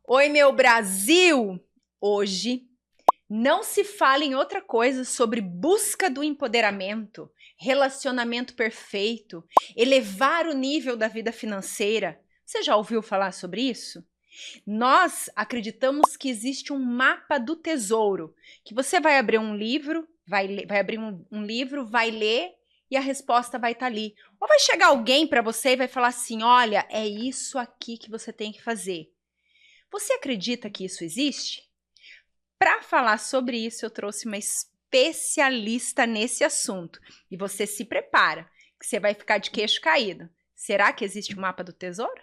Oi, meu Brasil! Hoje não se fala em outra coisa sobre busca do empoderamento, relacionamento perfeito, elevar o nível da vida financeira. Você já ouviu falar sobre isso? Nós acreditamos que existe um mapa do tesouro, que você vai abrir um livro, vai abrir um livro, vai ler e a resposta vai estar ali. Ou vai chegar alguém para você e vai falar assim: olha, é isso aqui que você tem que fazer. Você acredita que isso existe? Para falar sobre isso, eu trouxe uma especialista nesse assunto. E você se prepara, que você vai ficar de queixo caído. Será que existe um mapa do tesouro?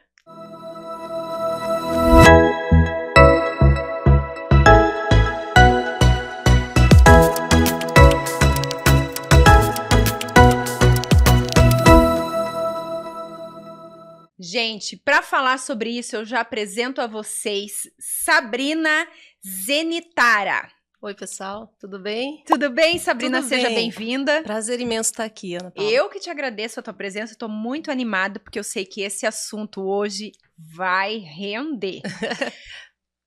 Gente, para falar sobre isso, eu já apresento a vocês Sabrina Zenitara. Oi, pessoal, tudo bem? Tudo bem, Sabrina? Tudo Seja bem. bem-vinda. Prazer imenso estar aqui, Ana Paula. Eu que te agradeço a tua presença, estou muito animada porque eu sei que esse assunto hoje vai render.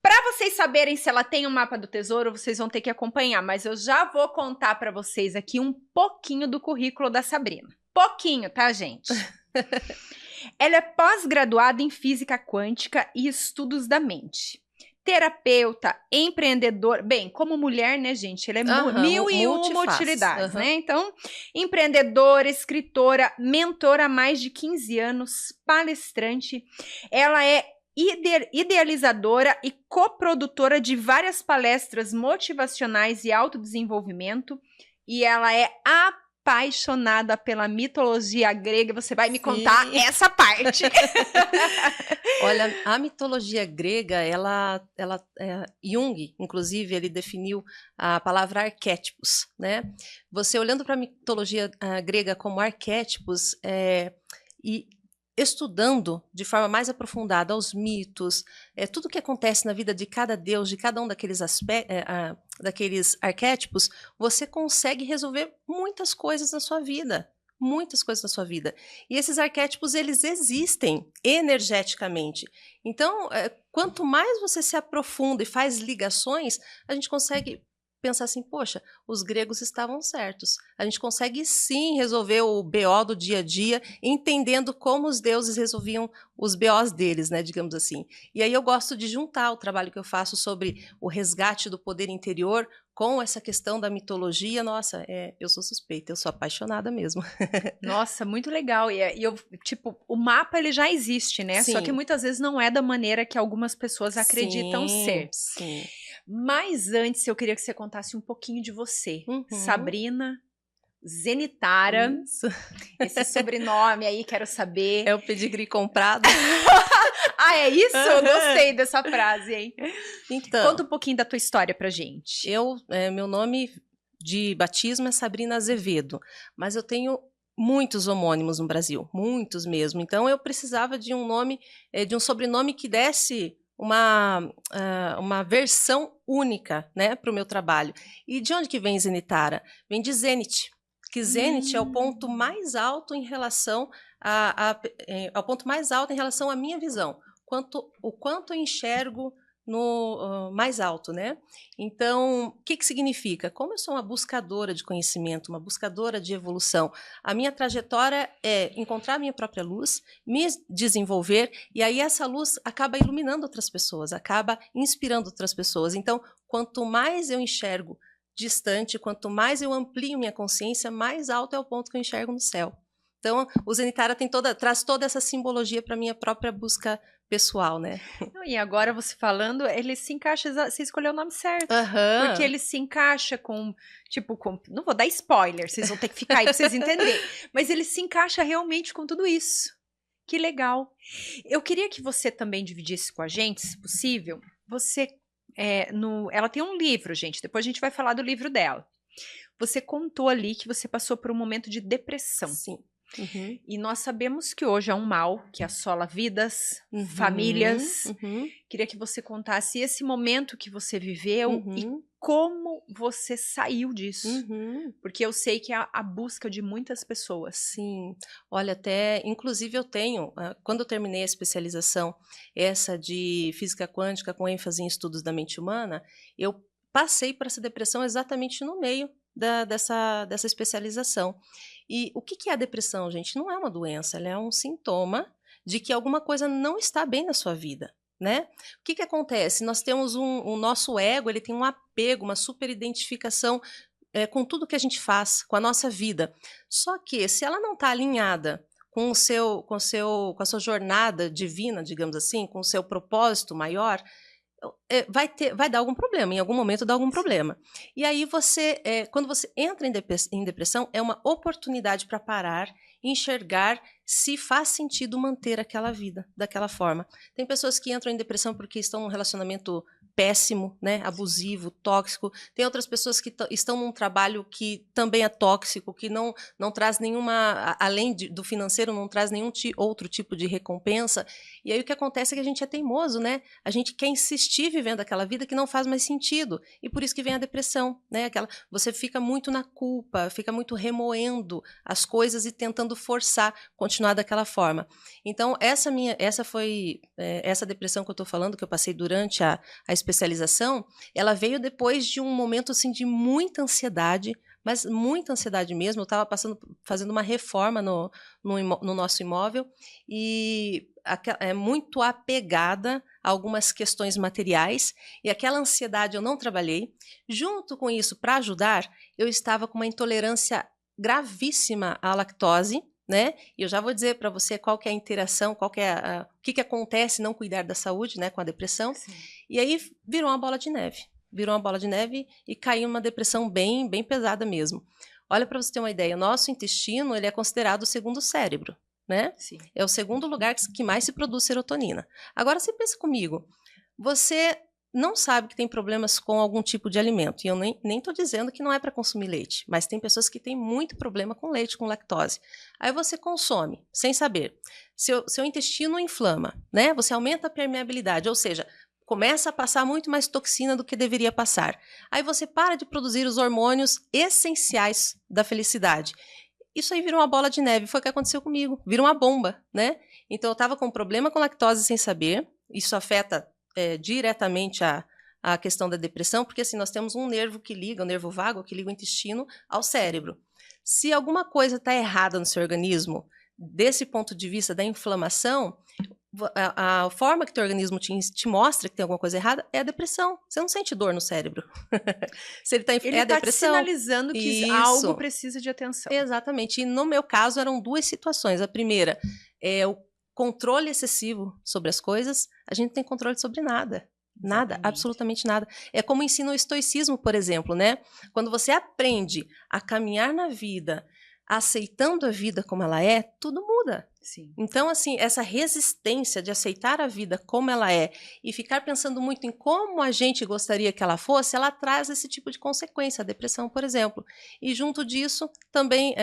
Para vocês saberem se ela tem um mapa do tesouro, vocês vão ter que acompanhar, mas eu já vou contar para vocês aqui um pouquinho do currículo da Sabrina. Pouquinho, tá, gente? Ela é pós-graduada em Física Quântica e Estudos da Mente. Terapeuta, empreendedor, bem, como mulher, né, gente? Ela é mil e uma utilidades, né? Então, empreendedora, escritora, mentora há mais de 15 anos, palestrante. Ela é idealizadora e coprodutora de várias palestras motivacionais e autodesenvolvimento. E ela é apaixonada pela mitologia grega. Você vai me contar essa parte. Olha, a mitologia grega, Jung, inclusive, ele definiu a palavra arquétipos, né? Você olhando para a mitologia grega como arquétipos e estudando de forma mais aprofundada os mitos, tudo que acontece na vida de cada deus, de cada um daqueles daqueles arquétipos, você consegue resolver muitas coisas na sua vida. Muitas coisas na sua vida. E esses arquétipos, eles existem energeticamente. Então, quanto mais você se aprofunda e faz ligações, a gente consegue pensar assim, poxa, os gregos estavam certos. A gente consegue sim resolver o BO do dia a dia, entendendo como os deuses resolviam os BOs deles, né, digamos assim. E aí eu gosto de juntar o trabalho que eu faço sobre o resgate do poder interior com essa questão da mitologia. Nossa, eu sou suspeita, eu sou apaixonada mesmo. Nossa, muito legal. E eu, tipo, o mapa ele já existe, né? Sim. Só que muitas vezes não é da maneira que algumas pessoas acreditam ser. Sim. Mas antes eu queria que você contasse um pouquinho de você. Sabrina Zenitara. Isso. Esse sobrenome aí, quero saber. É o pedigree comprado. Ah, é isso? Eu gostei dessa frase, hein? Então, conta um pouquinho da tua história pra gente. Meu nome de batismo é Sabrina Azevedo, mas eu tenho muitos homônimos no Brasil, muitos mesmo. Então eu precisava de um nome, de um sobrenome que desse uma versão única, né, para o meu trabalho. E de onde que vem Zenitara? Vem de Zenit, que Zenit é o ponto mais alto em relação ao ponto mais alto em relação à minha visão, o quanto eu enxergo no mais alto, né? Então, o que significa? Como eu sou uma buscadora de conhecimento, uma buscadora de evolução, a minha trajetória é encontrar a minha própria luz, me desenvolver, e aí essa luz acaba iluminando outras pessoas, acaba inspirando outras pessoas. Então, quanto mais eu enxergo distante, quanto mais eu amplio minha consciência, mais alto é o ponto que eu enxergo no céu. Então, o Zenitara traz toda essa simbologia para a minha própria busca pessoal, né? E agora você falando, ele se encaixa, você escolheu o nome certo. Porque ele se encaixa com, não vou dar spoiler, vocês vão ter que ficar aí pra vocês entenderem. Mas ele se encaixa realmente com tudo isso. Que legal. Eu queria que você também dividisse com a gente, se possível, ela tem um livro, gente, depois a gente vai falar do livro dela. Você contou ali que você passou por um momento de depressão. Sim. Uhum. E nós sabemos que hoje é um mal que assola vidas, Uhum. famílias. Uhum. Queria que você contasse esse momento que você viveu e Uhum. como você saiu disso. Uhum. Porque eu sei que é a busca de muitas pessoas. Sim, olha, até inclusive eu tenho, quando eu terminei a especialização, essa de física quântica com ênfase em estudos da mente humana, eu passei por essa depressão exatamente no meio dessa especialização. E o que é a depressão, gente? Não é uma doença, ela é um sintoma de que alguma coisa não está bem na sua vida. Né? O que acontece? Nós temos o nosso ego, ele tem um apego, uma superidentificação com tudo que a gente faz, com a nossa vida. Só que se ela não está alinhada com a sua jornada divina, digamos assim, com o seu propósito maior, vai dar algum problema, em algum momento dá algum problema. E aí quando você entra em depressão, é uma oportunidade para parar e enxergar se faz sentido manter aquela vida daquela forma. Tem pessoas que entram em depressão porque estão num relacionamento péssimo, né, abusivo, tóxico. Tem outras pessoas que estão num trabalho que também é tóxico, que não traz nenhuma, além do financeiro, não traz nenhum outro tipo de recompensa. E aí o que acontece é que a gente é teimoso, né? A gente quer insistir vivendo aquela vida que não faz mais sentido. E por isso que vem a depressão, né? Você fica muito na culpa, fica muito remoendo as coisas e tentando forçar continuar daquela forma. Então, essa depressão que eu estou falando, que eu passei durante a especialização, ela veio depois de um momento assim de muita ansiedade, mas muita ansiedade mesmo. Eu estava fazendo uma reforma no nosso imóvel e muito apegada a algumas questões materiais, e aquela ansiedade eu não trabalhei. Junto com isso, para ajudar, eu estava com uma intolerância gravíssima à lactose, né? E eu já vou dizer para você qual que é a interação, o que acontece não cuidar da saúde, né, com a depressão. Sim. E aí virou uma bola de neve. Virou uma bola de neve e caiu uma depressão bem, bem pesada mesmo. Olha, para você ter uma ideia, o nosso intestino, ele é considerado o segundo cérebro, né? Sim. É o segundo lugar que mais se produz serotonina. Agora, você pensa comigo, você não sabe que tem problemas com algum tipo de alimento, e eu nem estou dizendo que não é para consumir leite, mas tem pessoas que têm muito problema com leite, com lactose. Aí você consome, sem saber. Seu intestino inflama, né? Você aumenta a permeabilidade, ou seja, começa a passar muito mais toxina do que deveria passar. Aí você para de produzir os hormônios essenciais da felicidade. Isso aí vira uma bola de neve, foi o que aconteceu comigo, vira uma bomba, né? Então eu estava com problema com lactose sem saber, isso afeta diretamente a questão da depressão, porque assim, nós temos um nervo que liga, o nervo vago, que liga o intestino ao cérebro. Se alguma coisa está errada no seu organismo, desse ponto de vista da inflamação, a forma que o teu organismo te mostra que tem alguma coisa errada é a depressão. Você não sente dor no cérebro. Se ele está Ele é a tá te depressão. sinalizando que Isso. algo precisa de atenção. Exatamente. E no meu caso eram duas situações. A primeira é o controle excessivo sobre as coisas. A gente não tem controle sobre nada. Nada, Exatamente. absolutamente nada. É como ensina o estoicismo, por exemplo, né? Quando você aprende a caminhar na vida, aceitando a vida como ela é, tudo muda. Sim. Então, assim, essa resistência de aceitar a vida como ela é e ficar pensando muito em como a gente gostaria que ela fosse, ela traz esse tipo de consequência, a depressão, por exemplo. E junto disso, também,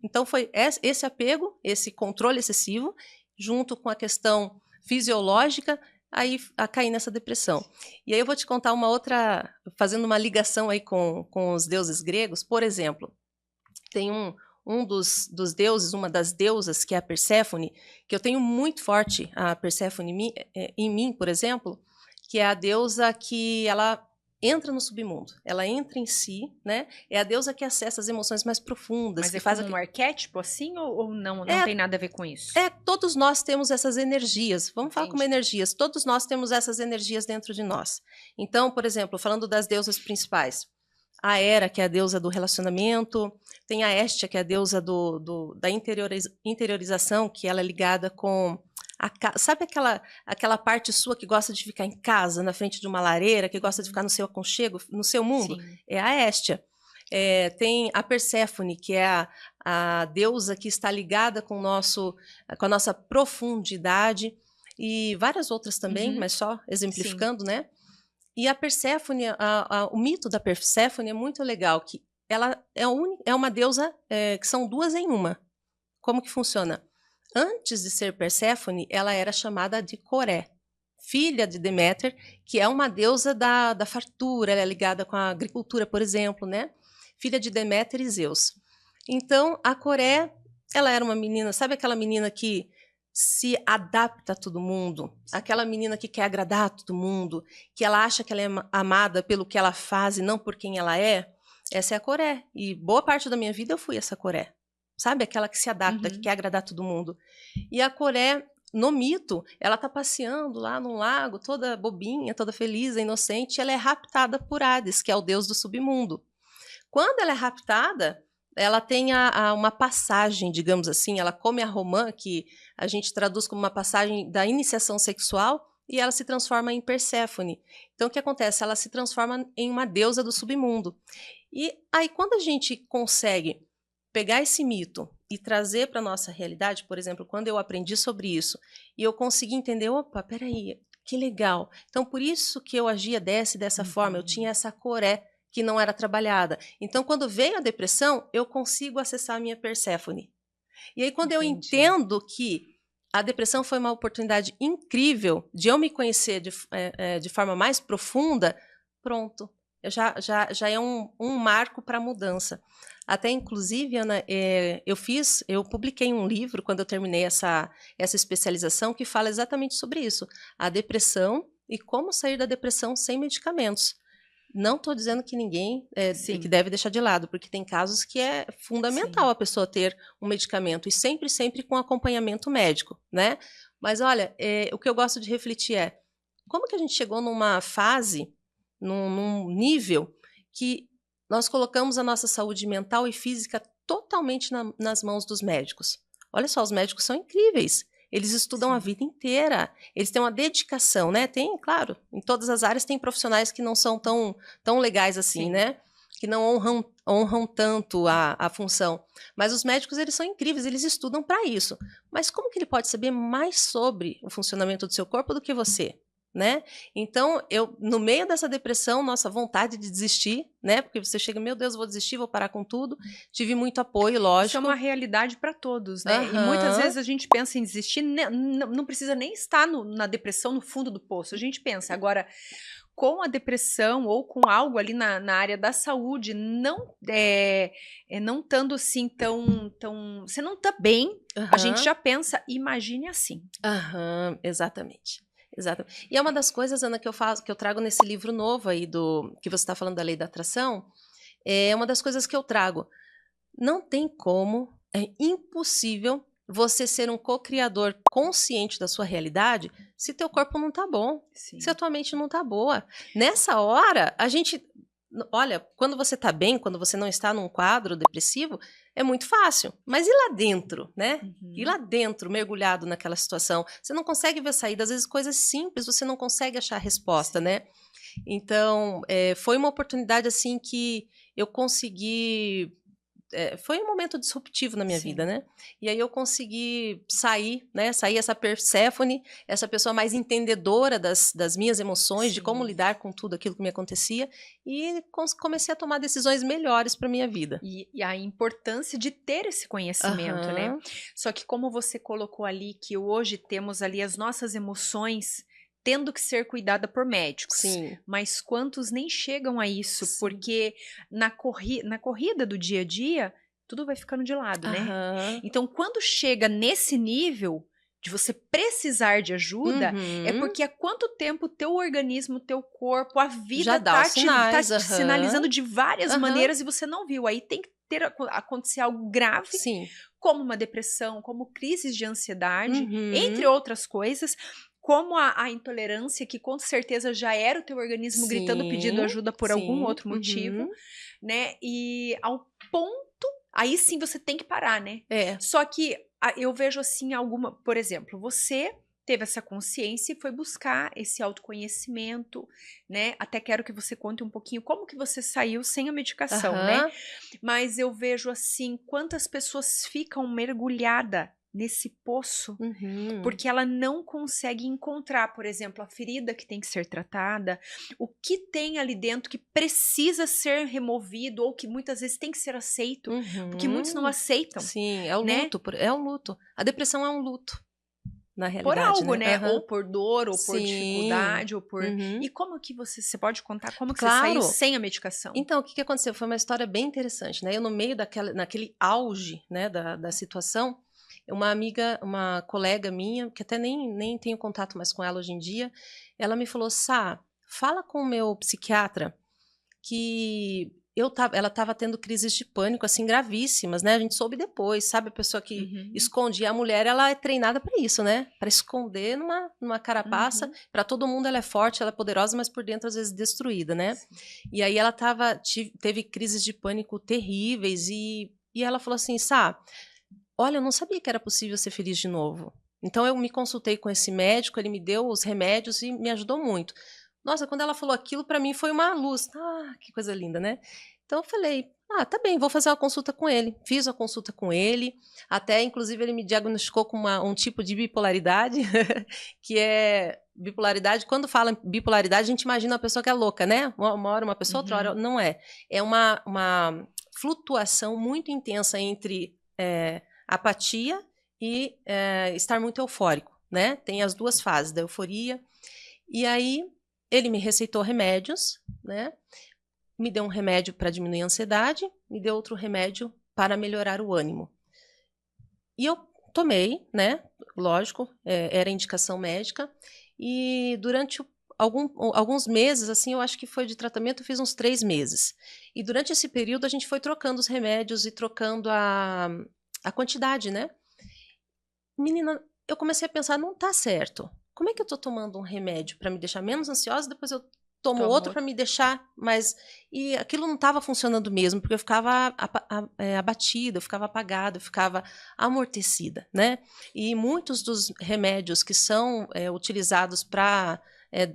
então foi esse apego, esse controle excessivo, junto com a questão fisiológica, aí a cair nessa depressão. E aí eu vou te contar uma outra, fazendo uma ligação aí com os deuses gregos, por exemplo, tem um dos deuses, uma das deusas, que é a Perséfone, que eu tenho muito forte a Perséfone em mim, por exemplo, que é a deusa que ela entra no submundo, ela entra em si, né? É a deusa que acessa as emoções mais profundas. Mas que é faz como um arquétipo assim ou não tem nada a ver com isso? Todos nós temos essas energias. Vamos falar como Entendi. energias. Todos nós temos essas energias dentro de nós. Então, por exemplo, falando das deusas principais, a Hera, que é a deusa do relacionamento, tem a Hestia, que é a deusa da interiorização, que ela é ligada com sabe aquela parte sua que gosta de ficar em casa, na frente de uma lareira, que gosta de ficar no seu aconchego, no seu mundo? Sim. É a Hestia. Tem a Perséfone, que é a deusa que está ligada com a nossa profundidade, e várias outras também, mas só exemplificando, né? E a Perséfone, o mito da Perséfone é muito legal, que ela é uma deusa que são duas em uma. como que funciona? Antes de ser Perséfone, ela era chamada de Coré, filha de Deméter, que é uma deusa da fartura, ela é ligada com a agricultura, por exemplo, né? Filha de Deméter e Zeus. Então, a Coré, ela era uma menina, sabe aquela menina que se adapta a todo mundo? Aquela menina que quer agradar a todo mundo, que ela acha que ela é amada pelo que ela faz e não por quem ela é? Essa é a Coré. E boa parte da minha vida eu fui essa Coré. Sabe? Aquela que se adapta, que quer agradar todo mundo. E a Coré, no mito, ela tá passeando lá num lago, toda bobinha, toda feliz, inocente, e ela é raptada por Hades, que é o deus do submundo. Quando ela é raptada, ela tem uma passagem, digamos assim, ela come a romã, que a gente traduz como uma passagem da iniciação sexual, e ela se transforma em Perséfone. Então, o que acontece? Ela se transforma em uma deusa do submundo. E aí, quando a gente consegue pegar esse mito e trazer para a nossa realidade, por exemplo, quando eu aprendi sobre isso, e eu consegui entender, opa, peraí, que legal. Então, por isso que eu agia dessa forma, eu tinha essa Coré que não era trabalhada. Então, quando veio a depressão, eu consigo acessar a minha Perséfone. E aí, quando eu entendo que a depressão foi uma oportunidade incrível de eu me conhecer de forma mais profunda, pronto. Já é um marco para a mudança. Até, inclusive, Ana, eu publiquei um livro, quando eu terminei essa especialização, que fala exatamente sobre isso. A depressão e como sair da depressão sem medicamentos. Não estou dizendo que ninguém que deve deixar de lado, porque tem casos que é fundamental a pessoa ter um medicamento, e sempre, sempre com acompanhamento médico, né? Mas, olha, o que eu gosto de refletir é como que a gente chegou numa fase, num nível que nós colocamos a nossa saúde mental e física totalmente nas mãos dos médicos. Olha só, os médicos são incríveis. Eles estudam a vida inteira, eles têm uma dedicação, né? Tem, claro, em todas as áreas tem profissionais que não são tão legais assim, né? Que não honram tanto a função. Mas os médicos, eles são incríveis, eles estudam para isso. Mas como que ele pode saber mais sobre o funcionamento do seu corpo do que você? Né? Então, no meio dessa depressão, nossa vontade de desistir, né? Porque você chega, meu Deus, vou desistir, vou parar com tudo. Tive muito apoio, lógico. Isso é uma realidade para todos, né? E muitas vezes a gente pensa em desistir, não precisa nem estar na depressão, no fundo do poço. A gente pensa, agora, com a depressão ou com algo ali na área da saúde, não estando assim tão. Você não tá bem, a gente já pensa, imagine assim. Exatamente. Exato. E é uma das coisas, Ana, que eu trago nesse livro novo aí que você está falando da lei da atração, é uma das coisas que eu trago. Não tem como, é impossível você ser um co-criador consciente da sua realidade se teu corpo não tá bom, se a tua mente não tá boa. Nessa hora, olha, quando você tá bem, quando você não está num quadro depressivo, é muito fácil. Mas e lá dentro, né? E lá dentro, mergulhado naquela situação? Você não consegue ver saída. Às vezes, coisas simples, você não consegue achar a resposta, né? Então, foi uma oportunidade, assim, que eu consegui... foi um momento disruptivo na minha vida, né? E aí eu consegui sair, né? Sair essa Perséfone, essa pessoa mais entendedora das minhas emoções, de como lidar com tudo aquilo que me acontecia, e comecei a tomar decisões melhores para minha vida. E a importância de ter esse conhecimento, né? Só que como você colocou ali, que hoje temos ali as nossas emoções tendo que ser cuidada por médicos. Mas quantos nem chegam a isso? Porque na corrida do dia a dia, tudo vai ficando de lado, né? Então, quando chega nesse nível de você precisar de ajuda, é porque há quanto tempo o teu organismo, o teu corpo, a vida tá te sinalizando de várias maneiras e você não viu. Aí tem que acontecer algo grave, como uma depressão, como crises de ansiedade, entre outras coisas, como a intolerância, que com certeza já era o teu organismo gritando, pedindo ajuda por algum outro motivo, né? E ao ponto, aí sim você tem que parar, né? Só que eu vejo assim por exemplo, você teve essa consciência e foi buscar esse autoconhecimento, né? Até quero que você conte um pouquinho como que você saiu sem a medicação, né? Mas eu vejo assim, quantas pessoas ficam mergulhadas nesse poço, Uhum. porque ela não consegue encontrar, por exemplo, a ferida que tem que ser tratada, o que tem ali dentro que precisa ser removido ou que muitas vezes tem que ser aceito, porque muitos não Uhum. aceitam, Sim, é o né? luto, é um luto. A depressão é um luto, na Por realidade, algo, né? né? Aham. Ou por dor, ou por Sim. dificuldade, ou por. Uhum. E como que você pode contar como que você saiu Claro. sem a medicação? Então, o que que aconteceu? Foi uma história bem interessante, né? Eu, no meio naquele auge, né, da situação, uma amiga, uma colega minha, que até nem tenho contato mais com ela hoje em dia, ela me falou: Sá, fala com o meu psiquiatra que ela estava tendo crises de pânico, assim, gravíssimas, né? A gente soube depois, sabe? A pessoa que Uhum, esconde. E a mulher, ela é treinada para isso, né? Para esconder numa carapaça. uhum. Para todo mundo ela é forte, ela é poderosa, mas por dentro, às vezes, destruída, né? Sim. E aí ela teve crises de pânico terríveis. E ela falou assim: Sá, olha, eu não sabia que era possível ser feliz de novo. Então eu me consultei com esse médico, ele me deu os remédios e me ajudou muito. Nossa, quando ela falou aquilo, para mim foi uma luz. Ah, que coisa linda, né? Então eu falei: ah, tá bem, vou fazer uma consulta com ele. Fiz a consulta com ele, até inclusive ele me diagnosticou com um tipo de bipolaridade, que é bipolaridade. Quando fala em bipolaridade, a gente imagina uma pessoa que é louca, né? Uma hora uma pessoa, outra hora Uhum. não é. É uma flutuação muito intensa entre apatia e estar muito eufórico, né? Tem as duas fases da euforia. E aí ele me receitou remédios, né? Me deu um remédio para diminuir a ansiedade, me deu outro remédio para melhorar o ânimo. E eu tomei, né? Lógico, era indicação médica. E durante alguns meses, assim, eu acho que foi de tratamento, eu fiz uns 3 meses. E durante esse período a gente foi trocando os remédios e trocando a quantidade, né? Menina, eu comecei a pensar, não tá certo. Como é que eu tô tomando um remédio para me deixar menos ansiosa, depois eu tomo Toma outro para outro. me deixar mais. E aquilo não estava funcionando mesmo, porque eu ficava abatida, eu ficava apagada, eu ficava amortecida, né? E muitos dos remédios que são utilizados para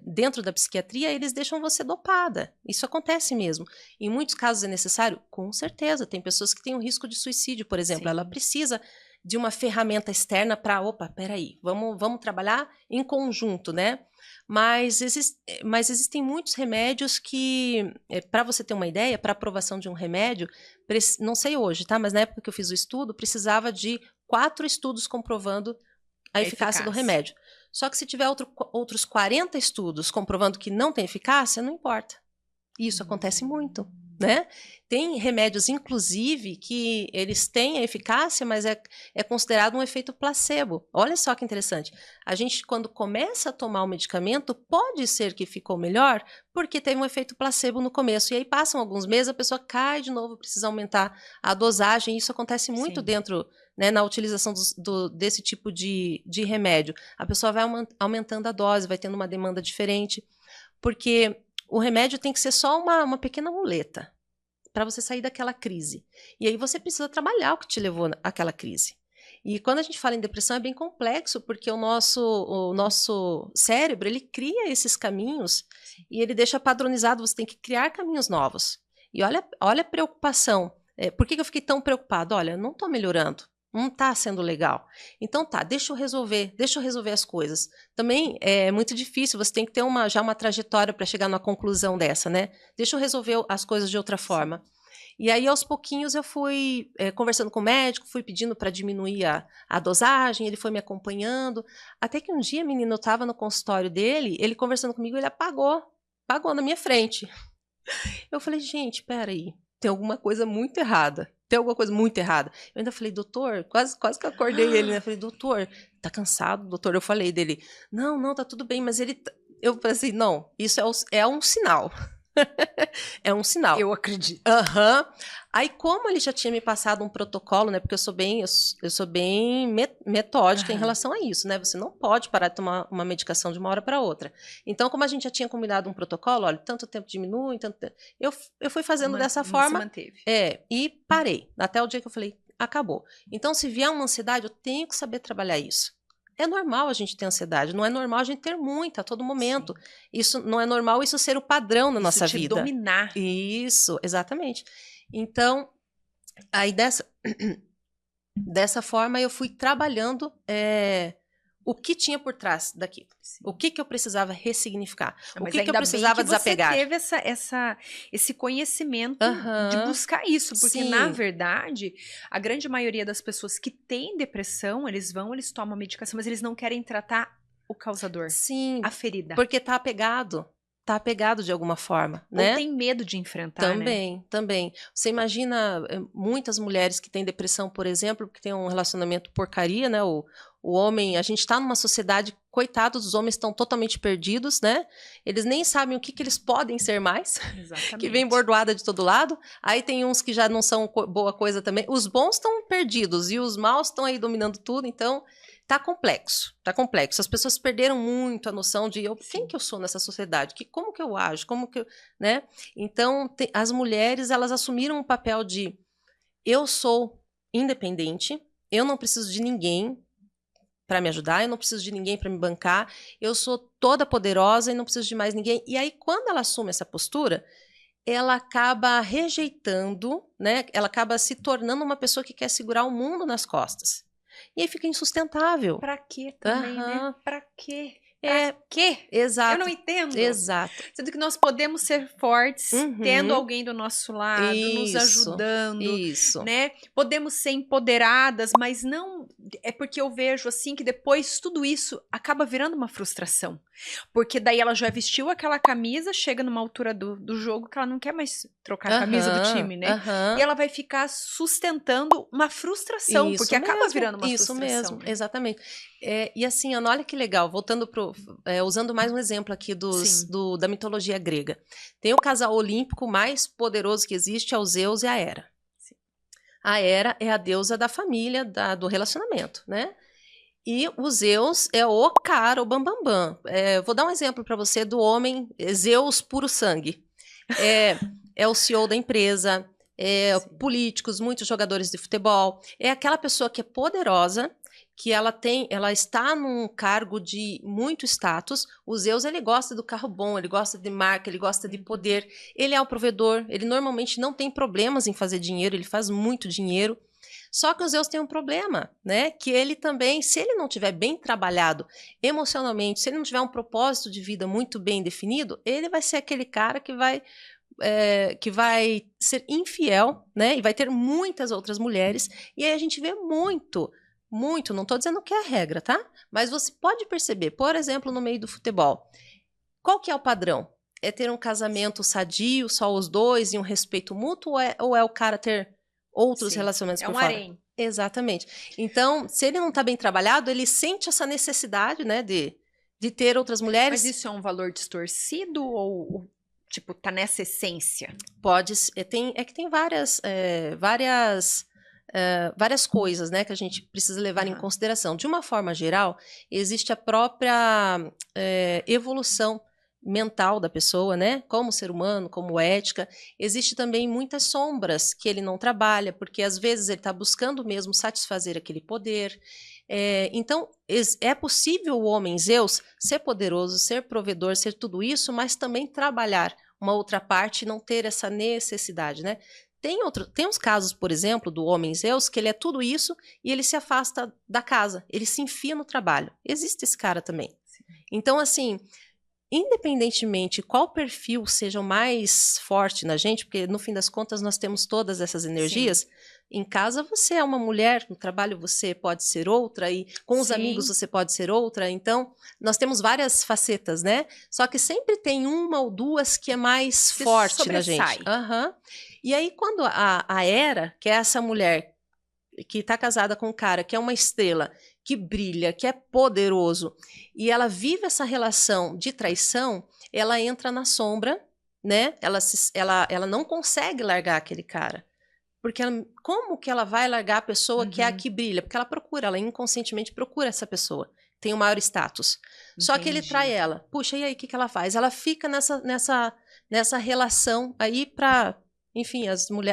dentro da psiquiatria, eles deixam você dopada. Isso acontece mesmo. Em muitos casos é necessário? Com certeza. Tem pessoas que têm um risco de suicídio, por exemplo. Ela Sim. precisa de uma ferramenta externa para, opa, peraí, vamos trabalhar em conjunto, né? Mas existem muitos remédios que, para você ter uma ideia, para aprovação de um remédio, não sei hoje, tá? Mas na época que eu fiz o estudo, precisava de 4 estudos comprovando a É eficácia do eficaz. remédio. Só que se tiver outros 40 estudos comprovando que não tem eficácia, não importa. Isso acontece muito, né? Tem remédios, inclusive, que eles têm a eficácia, mas é considerado um efeito placebo. Olha só que interessante. A gente, quando começa a tomar o medicamento, pode ser que ficou melhor, porque teve um efeito placebo no começo. E aí passam alguns meses, a pessoa cai de novo, precisa aumentar a dosagem. Isso acontece muito Sim. dentro, né, na utilização desse tipo de remédio. A pessoa vai aumentando a dose, vai tendo uma demanda diferente, porque o remédio tem que ser só uma pequena muleta para você sair daquela crise. E aí você precisa trabalhar o que te levou àquela crise. E quando a gente fala em depressão é bem complexo, porque o nosso cérebro, ele cria esses caminhos e ele deixa padronizado, você tem que criar caminhos novos. E olha a preocupação. Por que eu fiquei tão preocupado? Olha, não estou melhorando. Não está sendo legal. Então tá, deixa eu resolver as coisas. Também é muito difícil, você tem que ter já uma trajetória para chegar numa conclusão dessa, né? Deixa eu resolver as coisas de outra Sim. forma. E aí, aos pouquinhos, eu fui conversando com o médico, fui pedindo para diminuir a dosagem, ele foi me acompanhando. Até que um dia, menino, eu estava no consultório dele, ele conversando comigo, ele apagou na minha frente. Eu falei, gente, peraí, tem alguma coisa muito errada. Tem alguma coisa muito errada. Eu ainda falei, doutor, quase que eu acordei ele, né? Eu falei, doutor, tá cansado, doutor? Eu falei dele, não, tá tudo bem, mas ele. Eu falei assim, não, isso é um sinal. É um sinal. Eu acredito. Aham. Aí, como ele já tinha me passado um protocolo, né? Porque eu sou bem metódica em Aham. relação a isso, né? Você não pode parar de tomar uma medicação de uma hora para outra. Então, como a gente já tinha combinado um protocolo, olha, tanto tempo diminui, tanto tempo. Eu fui fazendo dessa Se forma, manteve. e parei. Até o dia que eu falei, acabou. Então, se vier uma ansiedade, eu tenho que saber trabalhar isso. É normal a gente ter ansiedade, não é normal a gente ter muita a todo momento. Sim. Isso não é normal isso ser o padrão na Isso nossa te vida. dominar. Isso, exatamente. Então, aí dessa Dessa forma, eu fui trabalhando o que tinha por trás daquilo. Sim. O que eu precisava ressignificar. Mas o que eu ainda precisava bem que desapegar. você teve esse conhecimento de buscar isso, porque na Sim. verdade, a grande maioria das pessoas que têm depressão, eles tomam medicação, mas eles não querem tratar o causador, Sim, a ferida. porque tá apegado de alguma forma, Ou né? tem medo de enfrentar, né? Também. Você imagina muitas mulheres que têm depressão, por exemplo, que têm um relacionamento porcaria, né? O homem, a gente está numa sociedade, coitados, os homens estão totalmente perdidos, né? Eles nem sabem o que eles podem ser mais, que vem bordoada de todo lado. Aí tem uns que já não são boa coisa também. Os bons estão perdidos e os maus estão aí dominando tudo, então tá complexo, tá complexo. As pessoas perderam muito a noção de quem que eu sou nessa sociedade, como que eu ajo, como que eu, né? Então, as mulheres, elas assumiram o papel de eu sou independente, eu não preciso de ninguém para me ajudar, eu não preciso de ninguém para me bancar, eu sou toda poderosa e não preciso de mais ninguém. E aí, quando ela assume essa postura, ela acaba rejeitando, né? Ela acaba se tornando uma pessoa que quer segurar o mundo nas costas. E aí fica insustentável. Pra quê também, né? Pra quê? Pra É, quê? exato. Eu não entendo. Exato. Sendo que nós podemos ser fortes, tendo alguém do nosso lado, nos ajudando, né? Podemos ser empoderadas, mas não... É porque eu vejo, assim, que depois tudo isso acaba virando uma frustração. Porque daí ela já vestiu aquela camisa, chega numa altura do jogo que ela não quer mais trocar a camisa do time, né? E ela vai ficar sustentando uma frustração, porque acaba virando uma frustração. Isso mesmo, exatamente. E assim, Ana, olha que legal, voltando usando mais um exemplo aqui da mitologia grega. Tem o casal olímpico mais poderoso que existe, é o Zeus e a Hera. Sim. A Hera é a deusa da família, do relacionamento, né? E o Zeus é o cara, o bambambam. Vou dar um exemplo para você do homem Zeus puro sangue. É o CEO da empresa, políticos, muitos jogadores de futebol. É aquela pessoa que é poderosa, que ela está num cargo de muito status. O Zeus, ele gosta do carro bom, ele gosta de marca, ele gosta de poder. Ele é o provedor, ele normalmente não tem problemas em fazer dinheiro, ele faz muito dinheiro. Só que o Zeus tem um problema, né? Que ele também, se ele não tiver bem trabalhado emocionalmente, se ele não tiver um propósito de vida muito bem definido, ele vai ser aquele cara que vai ser infiel, né? E vai ter muitas outras mulheres. E aí a gente vê muito, não estou dizendo que é a regra, tá? Mas você pode perceber, por exemplo, no meio do futebol, qual que é o padrão? É ter um casamento sadio, só os dois, e um respeito mútuo, ou é o cara ter outros relacionamentos por fora? Harém. Exatamente. Então, se ele não está bem trabalhado, ele sente essa necessidade, né, de ter outras mulheres. Mas isso é um valor distorcido ou tipo, tá nessa essência? Pode, que tem várias coisas, né, que a gente precisa levar em consideração. De uma forma geral, existe a própria evolução mental da pessoa, né, como ser humano, como ética. Existe também muitas sombras que ele não trabalha, porque às vezes ele está buscando mesmo satisfazer aquele poder. Então, é possível o homem Zeus ser poderoso, ser provedor, ser tudo isso, mas também trabalhar uma outra parte e não ter essa necessidade, né? Tem uns casos, por exemplo, do homem Zeus, que ele é tudo isso e ele se afasta da casa, ele se enfia no trabalho. Existe esse cara também. Sim. Então, assim, independentemente qual perfil seja o mais forte na gente, porque no fim das contas nós temos todas essas energias. Sim. Em casa você é uma mulher, no trabalho você pode ser outra, e com os amigos você pode ser outra. Então, nós temos várias facetas, né? Só que sempre tem uma ou duas que é mais forte na gente. E aí, quando a Hera, que é essa mulher que está casada com um cara que é uma estrela, que brilha, que é poderoso, e ela vive essa relação de traição, ela entra na sombra, né? Ela não consegue largar aquele cara. Porque como que ela vai largar a pessoa que é a que brilha? Porque ela inconscientemente procura essa pessoa, tem o maior status. Entendi. Só que ele trai ela. Puxa, e aí o que ela faz? Ela fica nessa relação aí para, enfim,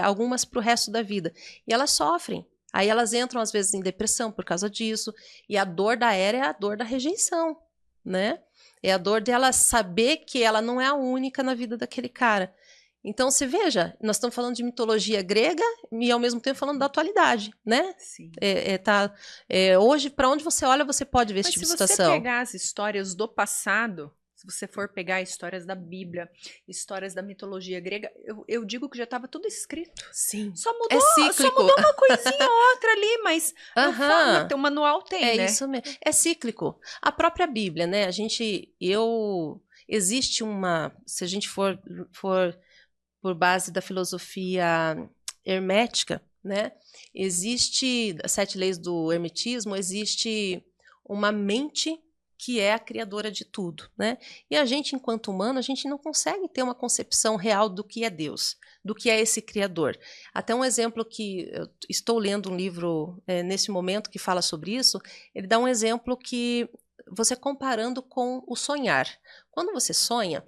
algumas para o resto da vida. E elas sofrem. Aí elas entram, às vezes, em depressão por causa disso. E a dor da Hera é a dor da rejeição, né? É a dor dela saber que ela não é a única na vida daquele cara. Então, você veja, nós estamos falando de mitologia grega e, ao mesmo tempo, falando da atualidade, né? Sim. Hoje, para onde você olha, você pode ver esse tipo de Mas se você situação. pegar as histórias do passado, se você for pegar histórias da Bíblia, histórias da mitologia grega, eu digo que já estava tudo escrito. Sim. Só mudou, É cíclico. uma coisinha ou outra ali, mas Aham. o manual tem, É né? isso mesmo. É cíclico. A própria Bíblia, né? Existe uma, se a gente for por base da filosofia hermética, né? Existe, as 7 leis do hermetismo, existe uma mente que é a criadora de tudo, né? E a gente, enquanto humano, a gente não consegue ter uma concepção real do que é Deus, do que é esse criador. Até um exemplo que eu estou lendo um livro nesse momento que fala sobre isso, ele dá um exemplo que você comparando com o sonhar. Quando você sonha,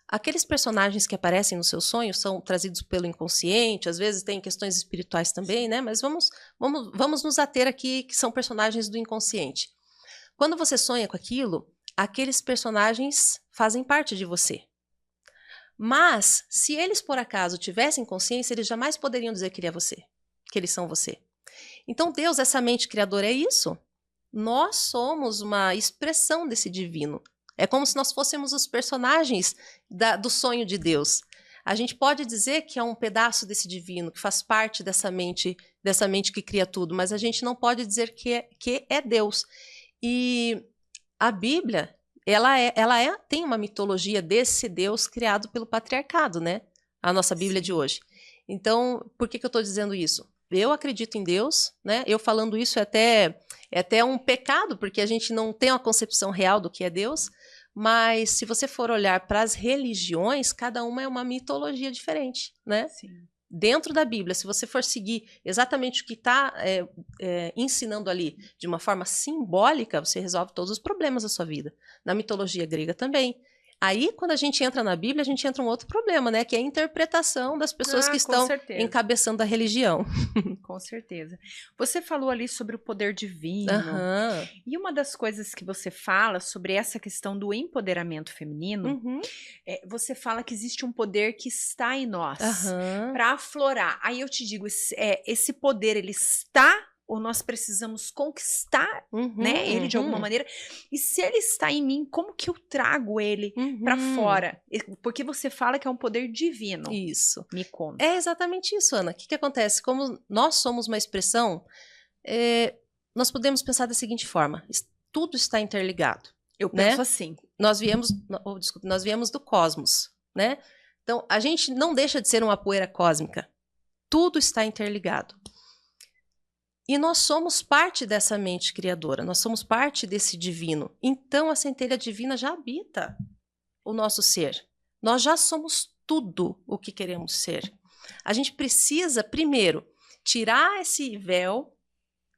aqueles personagens que aparecem no seu sonho são trazidos pelo inconsciente, às vezes tem questões espirituais também, né? Mas vamos nos ater aqui que são personagens do inconsciente. Quando você sonha com aquilo, aqueles personagens fazem parte de você. Mas, se eles por acaso tivessem consciência, eles jamais poderiam dizer que ele é você, que eles são você. Então, Deus, essa mente criadora, é isso. Nós somos uma expressão desse divino. É como se nós fôssemos os personagens do sonho de Deus. A gente pode dizer que é um pedaço desse divino, que faz parte dessa mente que cria tudo, mas a gente não pode dizer que é Deus. E a Bíblia, tem uma mitologia desse Deus criado pelo patriarcado, né? A nossa Bíblia de hoje. Então, por que eu estou dizendo isso? Eu acredito em Deus, né? Eu falando isso é até um pecado, porque a gente não tem uma concepção real do que é Deus, mas se você for olhar para as religiões, cada uma é uma mitologia diferente, né? Sim. Dentro da Bíblia, se você for seguir exatamente o que está ensinando ali de uma forma simbólica, você resolve todos os problemas da sua vida. Na mitologia grega também. Aí, quando a gente entra na Bíblia, a gente entra em um outro problema, né? Que é a interpretação das pessoas que estão encabeçando a religião. Com certeza. Você falou ali sobre o poder divino. Uhum. E uma das coisas que você fala sobre essa questão do empoderamento feminino, você fala que existe um poder que está em nós para aflorar. Aí eu te digo, esse poder, ele está ou nós precisamos conquistar ele de alguma maneira? E se ele está em mim, como que eu trago ele para fora? Porque você fala que é um poder divino. Isso. Me conta. É exatamente isso, Ana. O que acontece? Como nós somos uma expressão, nós podemos pensar da seguinte forma: tudo está interligado. Eu penso assim. Nós viemos do cosmos, né? Então, a gente não deixa de ser uma poeira cósmica. Tudo está interligado. E nós somos parte dessa mente criadora, nós somos parte desse divino. Então a centelha divina já habita o nosso ser. Nós já somos tudo o que queremos ser. A gente precisa, primeiro, tirar esse véu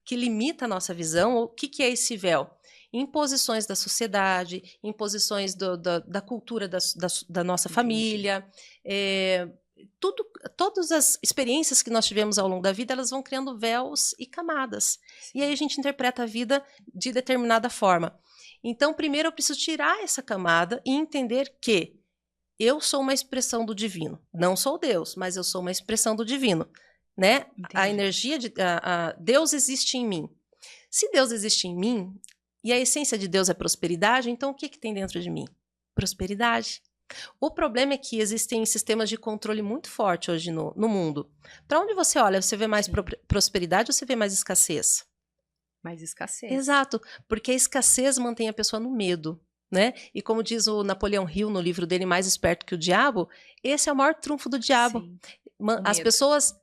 que limita a nossa visão. O que é esse véu? Imposições da sociedade, imposições da cultura da nossa família, todas as experiências que nós tivemos ao longo da vida, elas vão criando véus e camadas. Sim. E aí a gente interpreta a vida de determinada forma. Então, primeiro eu preciso tirar essa camada e entender que eu sou uma expressão do divino. Não sou Deus, mas eu sou uma expressão do divino, né? A energia Deus existe em mim. Se Deus existe em mim e a essência de Deus é prosperidade, então o que tem dentro de mim? Prosperidade. O problema é que existem sistemas de controle muito fortes hoje no mundo. Para onde você olha, você vê mais prosperidade ou você vê mais escassez? Mais escassez. Exato, porque a escassez mantém a pessoa no medo, né? E como diz o Napoleão Hill no livro dele, Mais Esperto que o Diabo, esse é o maior trunfo do diabo. Sim, as pessoas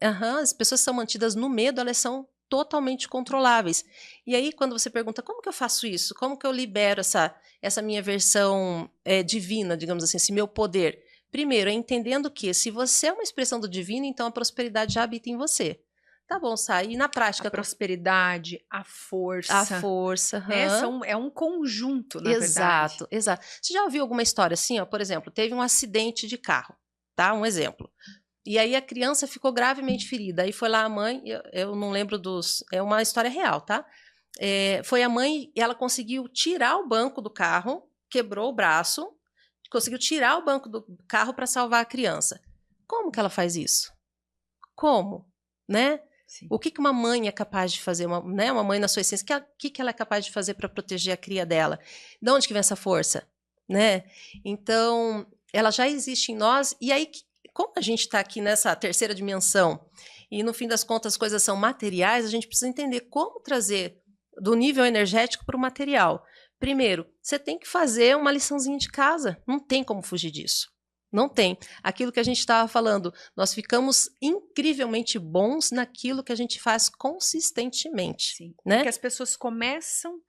que são mantidas no medo, elas são totalmente controláveis. E aí, quando você pergunta, como que eu faço isso? Como que eu libero essa minha versão divina, digamos assim, esse meu poder? Primeiro, é entendendo que se você é uma expressão do divino, então a prosperidade já habita em você. Tá bom, Sai. E na prática? A prosperidade, a força. A força. É um conjunto, na verdade. Exato. Você já ouviu alguma história assim? Ó, por exemplo, teve um acidente de carro, tá? Um exemplo. E aí a criança ficou gravemente ferida. Aí foi lá a mãe, eu não lembro é uma história real, tá? Foi a mãe e ela conseguiu tirar o banco do carro, quebrou o braço, conseguiu tirar o banco do carro para salvar a criança. como que ela faz isso? Como? Né? Sim. O que que uma mãe é capaz de fazer, né? Uma mãe na sua essência, o que ela é capaz de fazer para proteger a cria dela? De onde que vem essa força? Né? Então, ela já existe em nós, e aí, como a gente está aqui nessa terceira dimensão, e no fim das contas as coisas são materiais, a gente precisa entender como trazer do nível energético para o material. Primeiro, você tem que fazer uma liçãozinha de casa, não tem como fugir disso. Não tem. Aquilo que a gente estava falando, nós ficamos incrivelmente bons naquilo que a gente faz consistentemente. Sim. Né? Porque as pessoas começam,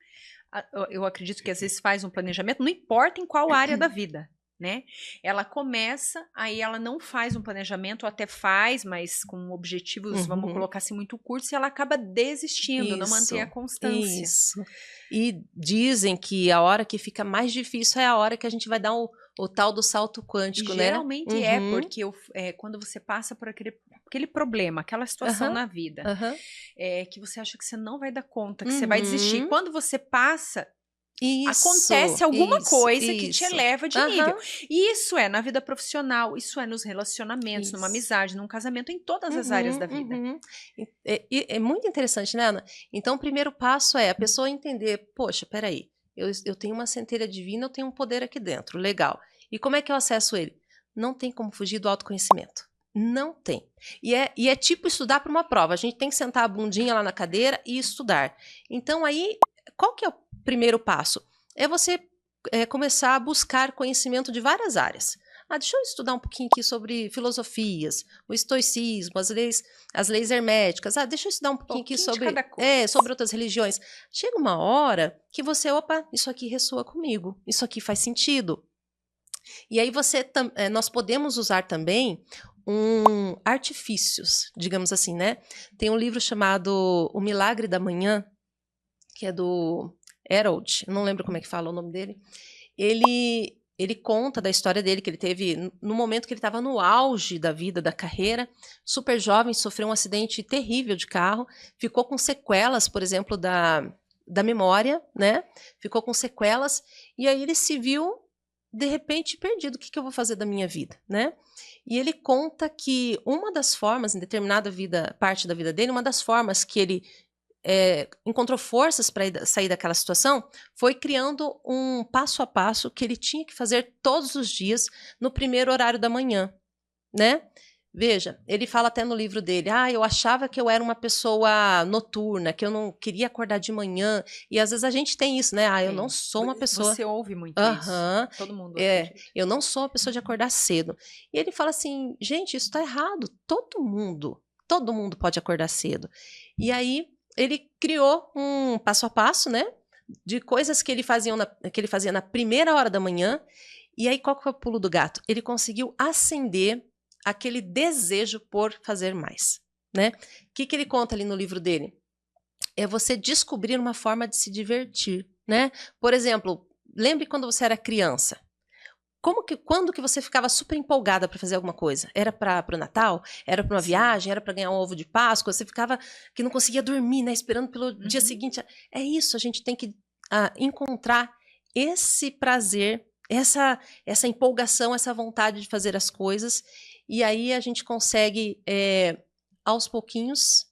eu acredito que às vezes faz um planejamento, não importa em qual área da vida, né? Ela começa, aí ela não faz um planejamento, ou até faz, mas com objetivos, vamos colocar assim, muito curtos, e ela acaba desistindo, não mantém a constância. Isso. E dizem que a hora que fica mais difícil é a hora que a gente vai dar o tal do salto quântico, E né? geralmente é, porque quando você passa por aquele problema, aquela situação na vida, que você acha que você não vai dar conta, que você vai desistir. Quando você passa, acontece alguma coisa que te eleva de nível. E isso é na vida profissional, isso é nos relacionamentos, numa amizade, num casamento, em todas as áreas da vida. É muito interessante, né, Ana? Então, o primeiro passo é a pessoa entender, poxa, peraí, eu tenho uma centelha divina, eu tenho um poder aqui dentro, legal. E como é que eu acesso ele? Não tem como fugir do autoconhecimento. Não tem. E é tipo estudar para uma prova. A gente tem que sentar a bundinha lá na cadeira e estudar. Então, aí, qual que é o primeiro passo? É você começar a buscar conhecimento de várias áreas. Deixa eu estudar um pouquinho aqui sobre filosofias, o estoicismo, as leis herméticas. Deixa eu estudar um pouquinho aqui sobre outras religiões. Chega uma hora que você, opa, isso aqui ressoa comigo, isso aqui faz sentido. E aí nós podemos usar também artifícios, digamos assim, né? Tem um livro chamado O Milagre da Manhã, que é do Harold, não lembro como é que fala o nome dele. Ele conta da história dele, que ele teve no momento que ele estava no auge da vida, da carreira, super jovem, sofreu um acidente terrível de carro, ficou com sequelas, por exemplo, da memória, né? Ficou com sequelas, e aí ele se viu, de repente, perdido. O que eu vou fazer da minha vida, né? E ele conta que uma das formas, em determinada parte da vida dele, uma das formas que ele encontrou forças para sair daquela situação, foi criando um passo a passo que ele tinha que fazer todos os dias no primeiro horário da manhã, né? Veja, ele fala até no livro dele, eu achava que eu era uma pessoa noturna, que eu não queria acordar de manhã, e às vezes a gente tem isso, né? Eu não sou uma pessoa... Você ouve muito isso, todo mundo eu não sou uma pessoa de acordar cedo. E ele fala assim, gente, isso tá errado, todo mundo pode acordar cedo. E aí, ele criou um passo a passo, né, de coisas que ele fazia na primeira hora da manhã, e aí qual que foi o pulo do gato? Ele conseguiu acender aquele desejo por fazer mais, né? O que ele conta ali no livro dele? É você descobrir uma forma de se divertir, né? Por exemplo, lembre quando você era criança. Quando que você ficava super empolgada para fazer alguma coisa? Era para o Natal? Era para uma viagem? Era para ganhar um ovo de Páscoa? Você ficava que não conseguia dormir, né? Esperando pelo dia seguinte. É isso, a gente tem que encontrar esse prazer, essa empolgação, essa vontade de fazer as coisas. E aí a gente consegue, aos pouquinhos,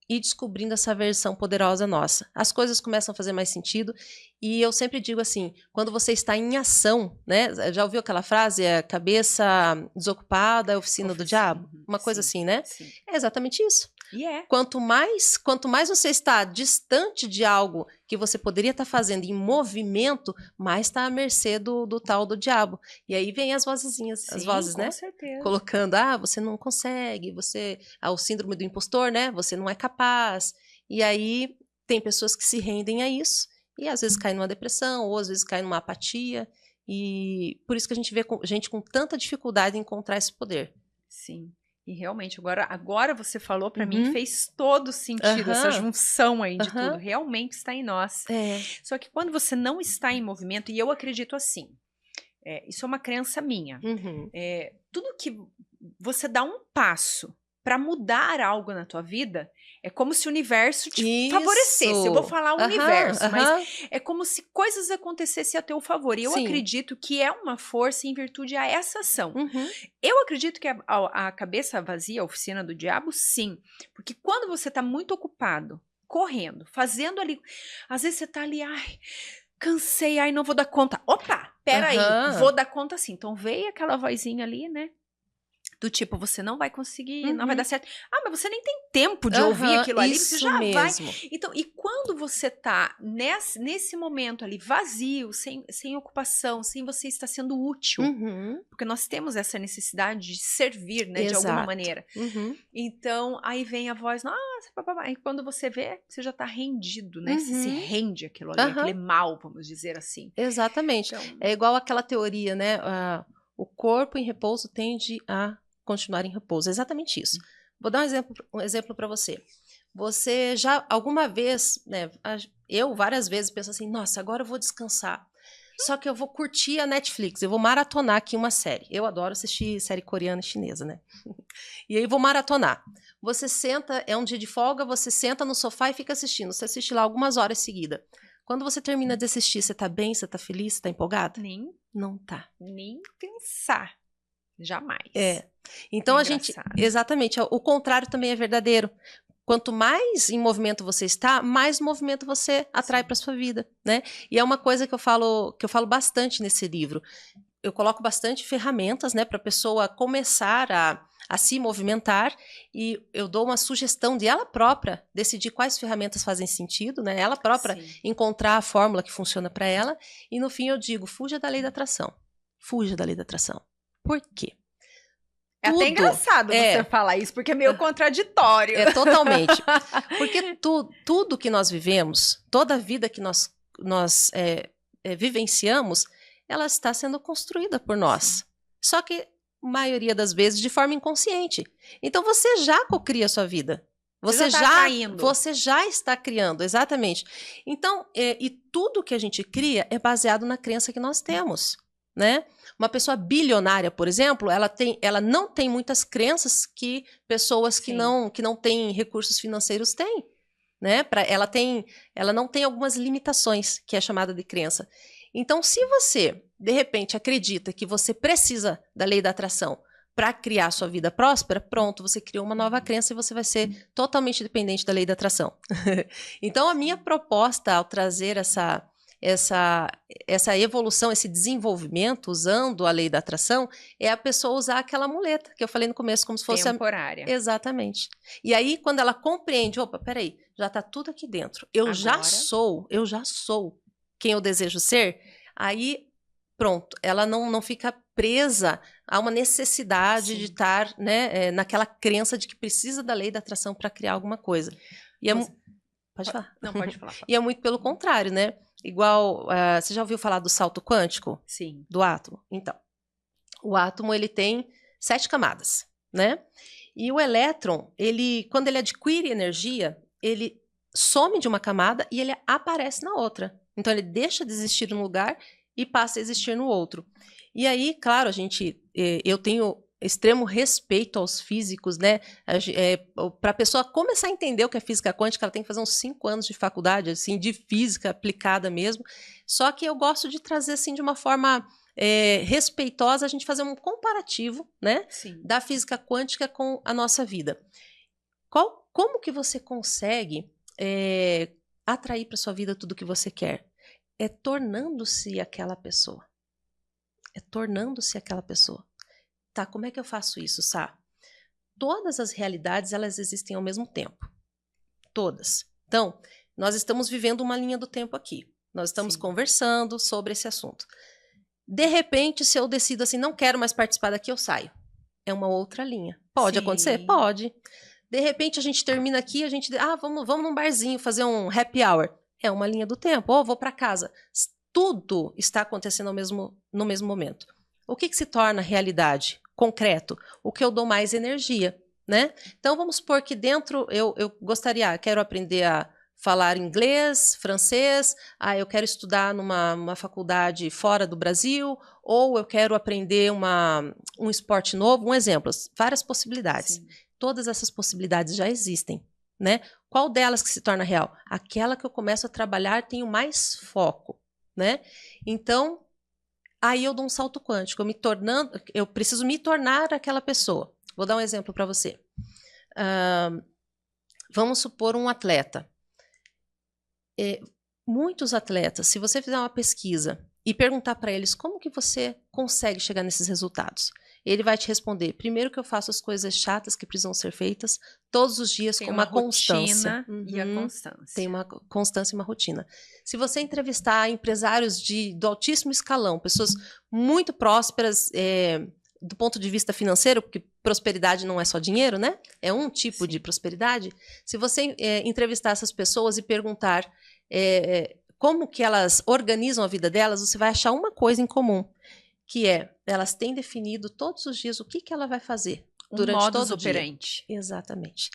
ir descobrindo essa versão poderosa nossa. As coisas começam a fazer mais sentido. E eu sempre digo assim, quando você está em ação, né? Já ouviu aquela frase, a cabeça desocupada é a oficina do diabo? Uma coisa assim, né? Sim. É exatamente isso. E Quanto mais você está distante de algo que você poderia estar fazendo em movimento, mais está à mercê do tal do diabo. E aí vem as vozezinhas, as vozes, né? Com certeza. Colocando, você não consegue, o síndrome do impostor, né? Você não é capaz. E aí tem pessoas que se rendem a isso e às vezes caem numa depressão, ou às vezes caem numa apatia. E por isso que a gente vê gente com tanta dificuldade em encontrar esse poder. Sim. E realmente, agora você falou para mim, fez todo sentido, essa junção aí de tudo, realmente está em nós. Só que quando você não está em movimento, e eu acredito assim, isso é uma crença minha, tudo que você dá um passo para mudar algo na tua vida, é como se o universo te Isso. favorecesse. Eu vou falar o universo, mas aham. é como se coisas acontecessem a teu favor. E eu Sim. acredito que é uma força em virtude a essa ação. Uhum. Eu acredito que a cabeça vazia, a oficina do diabo, sim. Porque quando você tá muito ocupado, correndo, fazendo ali, às vezes você tá ali, ai, cansei, ai, não vou dar conta. Opa, peraí, Aham. vou dar conta sim. Então veio aquela vozinha ali, né? Do tipo, você não vai conseguir, não vai Uhum. dar certo. Ah, mas você nem tem tempo de ouvir Aham, aquilo ali, você isso já vai. mesmo. Então, e quando você tá nesse momento ali, vazio, sem ocupação, sem você estar sendo útil, Uhum. porque nós temos essa necessidade de servir, né, de alguma Exato. maneira. Uhum. Então, aí vem a voz, nossa, papapá. E quando você vê, você já tá rendido, né? Você se Uhum. rende àquilo ali, Aham. aquele mal, vamos dizer assim. Exatamente. Então, É igual aquela teoria, né? O corpo em repouso tende a continuar em repouso. É exatamente isso. Vou dar um exemplo para você. Você já alguma vez, né? Eu várias vezes penso assim, nossa, agora eu vou descansar. Só que eu vou curtir a Netflix, eu vou maratonar aqui uma série. Eu adoro assistir série coreana e chinesa, né? E aí vou maratonar. Você senta, é um dia de folga, você senta no sofá e fica assistindo. Você assiste lá algumas horas seguidas. Quando você termina de assistir, você tá bem, você tá feliz, você tá empolgada? Não tá. nem pensar. Jamais. É. Então a gente, exatamente, o contrário também é verdadeiro. Quanto mais em movimento você está, mais movimento você atrai para sua vida, né? E é uma coisa que eu falo bastante nesse livro. Eu coloco bastante ferramentas, né, para a pessoa começar a se movimentar, e eu dou uma sugestão de ela própria decidir quais ferramentas fazem sentido, né? Ela própria encontrar a fórmula que funciona para ela, e no fim eu digo, fuja da lei da atração. Fuja da lei da atração. Por quê? É até engraçado você falar isso, porque é meio contraditório. É totalmente. Porque tudo que nós vivemos, toda a vida que nós vivenciamos, ela está sendo construída por nós. Sim. Só que, maioria das vezes, de forma inconsciente. Então, você já cocria a sua vida. Você já está criando, exatamente. Então, e tudo que a gente cria é baseado na crença que nós temos, né? Uma pessoa bilionária, por exemplo, ela não tem muitas crenças que pessoas que não têm recursos financeiros têm, né? Ela não tem algumas limitações, que é chamada de crença. Então, se você, de repente, acredita que você precisa da lei da atração para criar sua vida próspera, pronto, você criou uma nova crença e você vai ser totalmente dependente da lei da atração. Então, a minha proposta ao trazer essa evolução, esse desenvolvimento usando a lei da atração, é a pessoa usar aquela muleta que eu falei no começo, como se fosse temporária. Exatamente. E aí, quando ela compreende, opa, peraí, já está tudo aqui dentro. Eu já sou quem eu desejo ser, aí pronto, ela não fica presa a uma necessidade de estar, né, naquela crença de que precisa da lei da atração para criar alguma coisa. E pode falar. Não, pode falar. E é muito pelo contrário, né? Igual, você já ouviu falar do salto quântico? Sim. Do átomo? Então, o átomo, ele tem 7 camadas, né? E o elétron, quando ele adquire energia, ele some de uma camada e ele aparece na outra. Então, ele deixa de existir num lugar e passa a existir no outro. E aí, claro, eu tenho extremo respeito aos físicos, né? Para a pessoa começar a entender o que é física quântica, ela tem que fazer uns 5 anos de faculdade, assim, de física aplicada mesmo. Só que eu gosto de trazer, assim, de uma forma respeitosa, a gente fazer um comparativo, né? Sim. Da física quântica com a nossa vida. Como que você consegue atrair para sua vida tudo o que você quer? É tornando-se aquela pessoa. Tá, como é que eu faço isso, Sá? Todas as realidades, elas existem ao mesmo tempo. Todas. Então, nós estamos vivendo uma linha do tempo aqui. Nós estamos conversando sobre esse assunto. De repente, se eu decido assim, não quero mais participar daqui, eu saio. É uma outra linha. Pode acontecer? Pode. De repente, a gente termina aqui, vamos num barzinho fazer um happy hour. É uma linha do tempo. Ou vou para casa. Tudo está acontecendo no mesmo momento. O que se torna realidade? Concreto. O que eu dou mais energia, né? Então, vamos supor que dentro eu quero aprender a falar inglês, francês, eu quero estudar numa faculdade fora do Brasil, ou eu quero aprender um esporte novo, um exemplo, várias possibilidades. Sim. todas essas possibilidades já existem, né? Qual delas que se torna real? Aquela que eu começo a trabalhar, tenho mais foco, né? Então, aí eu dou um salto quântico, eu preciso me tornar aquela pessoa. Vou dar um exemplo para você. Vamos supor um atleta. Muitos atletas, se você fizer uma pesquisa e perguntar para eles como que você consegue chegar nesses resultados, ele vai te responder, primeiro que eu faço as coisas chatas que precisam ser feitas todos os dias com uma constância. E a constância. Tem uma constância e uma rotina. Se você entrevistar empresários do altíssimo escalão, pessoas muito prósperas do ponto de vista financeiro, porque prosperidade não é só dinheiro, né? É um tipo de prosperidade. Se você entrevistar essas pessoas e perguntar como que elas organizam a vida delas, você vai achar uma coisa em comum, que elas têm definido todos os dias o que ela vai fazer durante todo o dia. Operandi. Exatamente.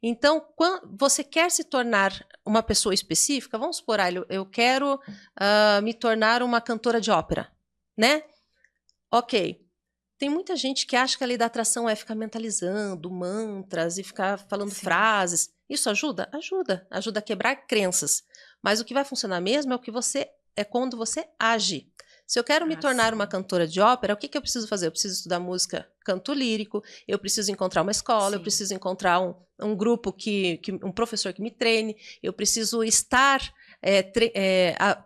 Então, quando você quer se tornar uma pessoa específica, vamos supor, eu quero me tornar uma cantora de ópera, né? Ok. Tem muita gente que acha que a lei da atração é ficar mentalizando mantras e ficar falando frases. Isso ajuda? Ajuda. Ajuda a quebrar crenças. Mas o que vai funcionar mesmo é quando você age. Se eu quero me tornar uma cantora de ópera, o que eu preciso fazer? Eu preciso estudar música, canto lírico, eu preciso encontrar uma escola, eu preciso encontrar um grupo, um professor que me treine, eu preciso estar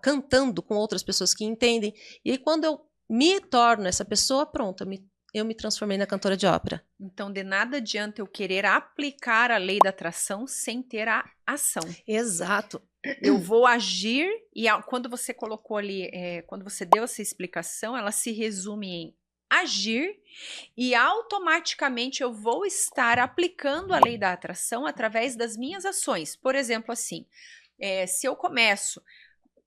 cantando com outras pessoas que entendem. E aí, quando eu me torno essa pessoa, pronto, eu me transformei na cantora de ópera. Então, de nada adianta eu querer aplicar a lei da atração sem ter a ação. Exato. Eu vou agir e quando você colocou ali, quando você deu essa explicação, ela se resume em agir e automaticamente eu vou estar aplicando a lei da atração através das minhas ações. Por exemplo, assim, se eu começo...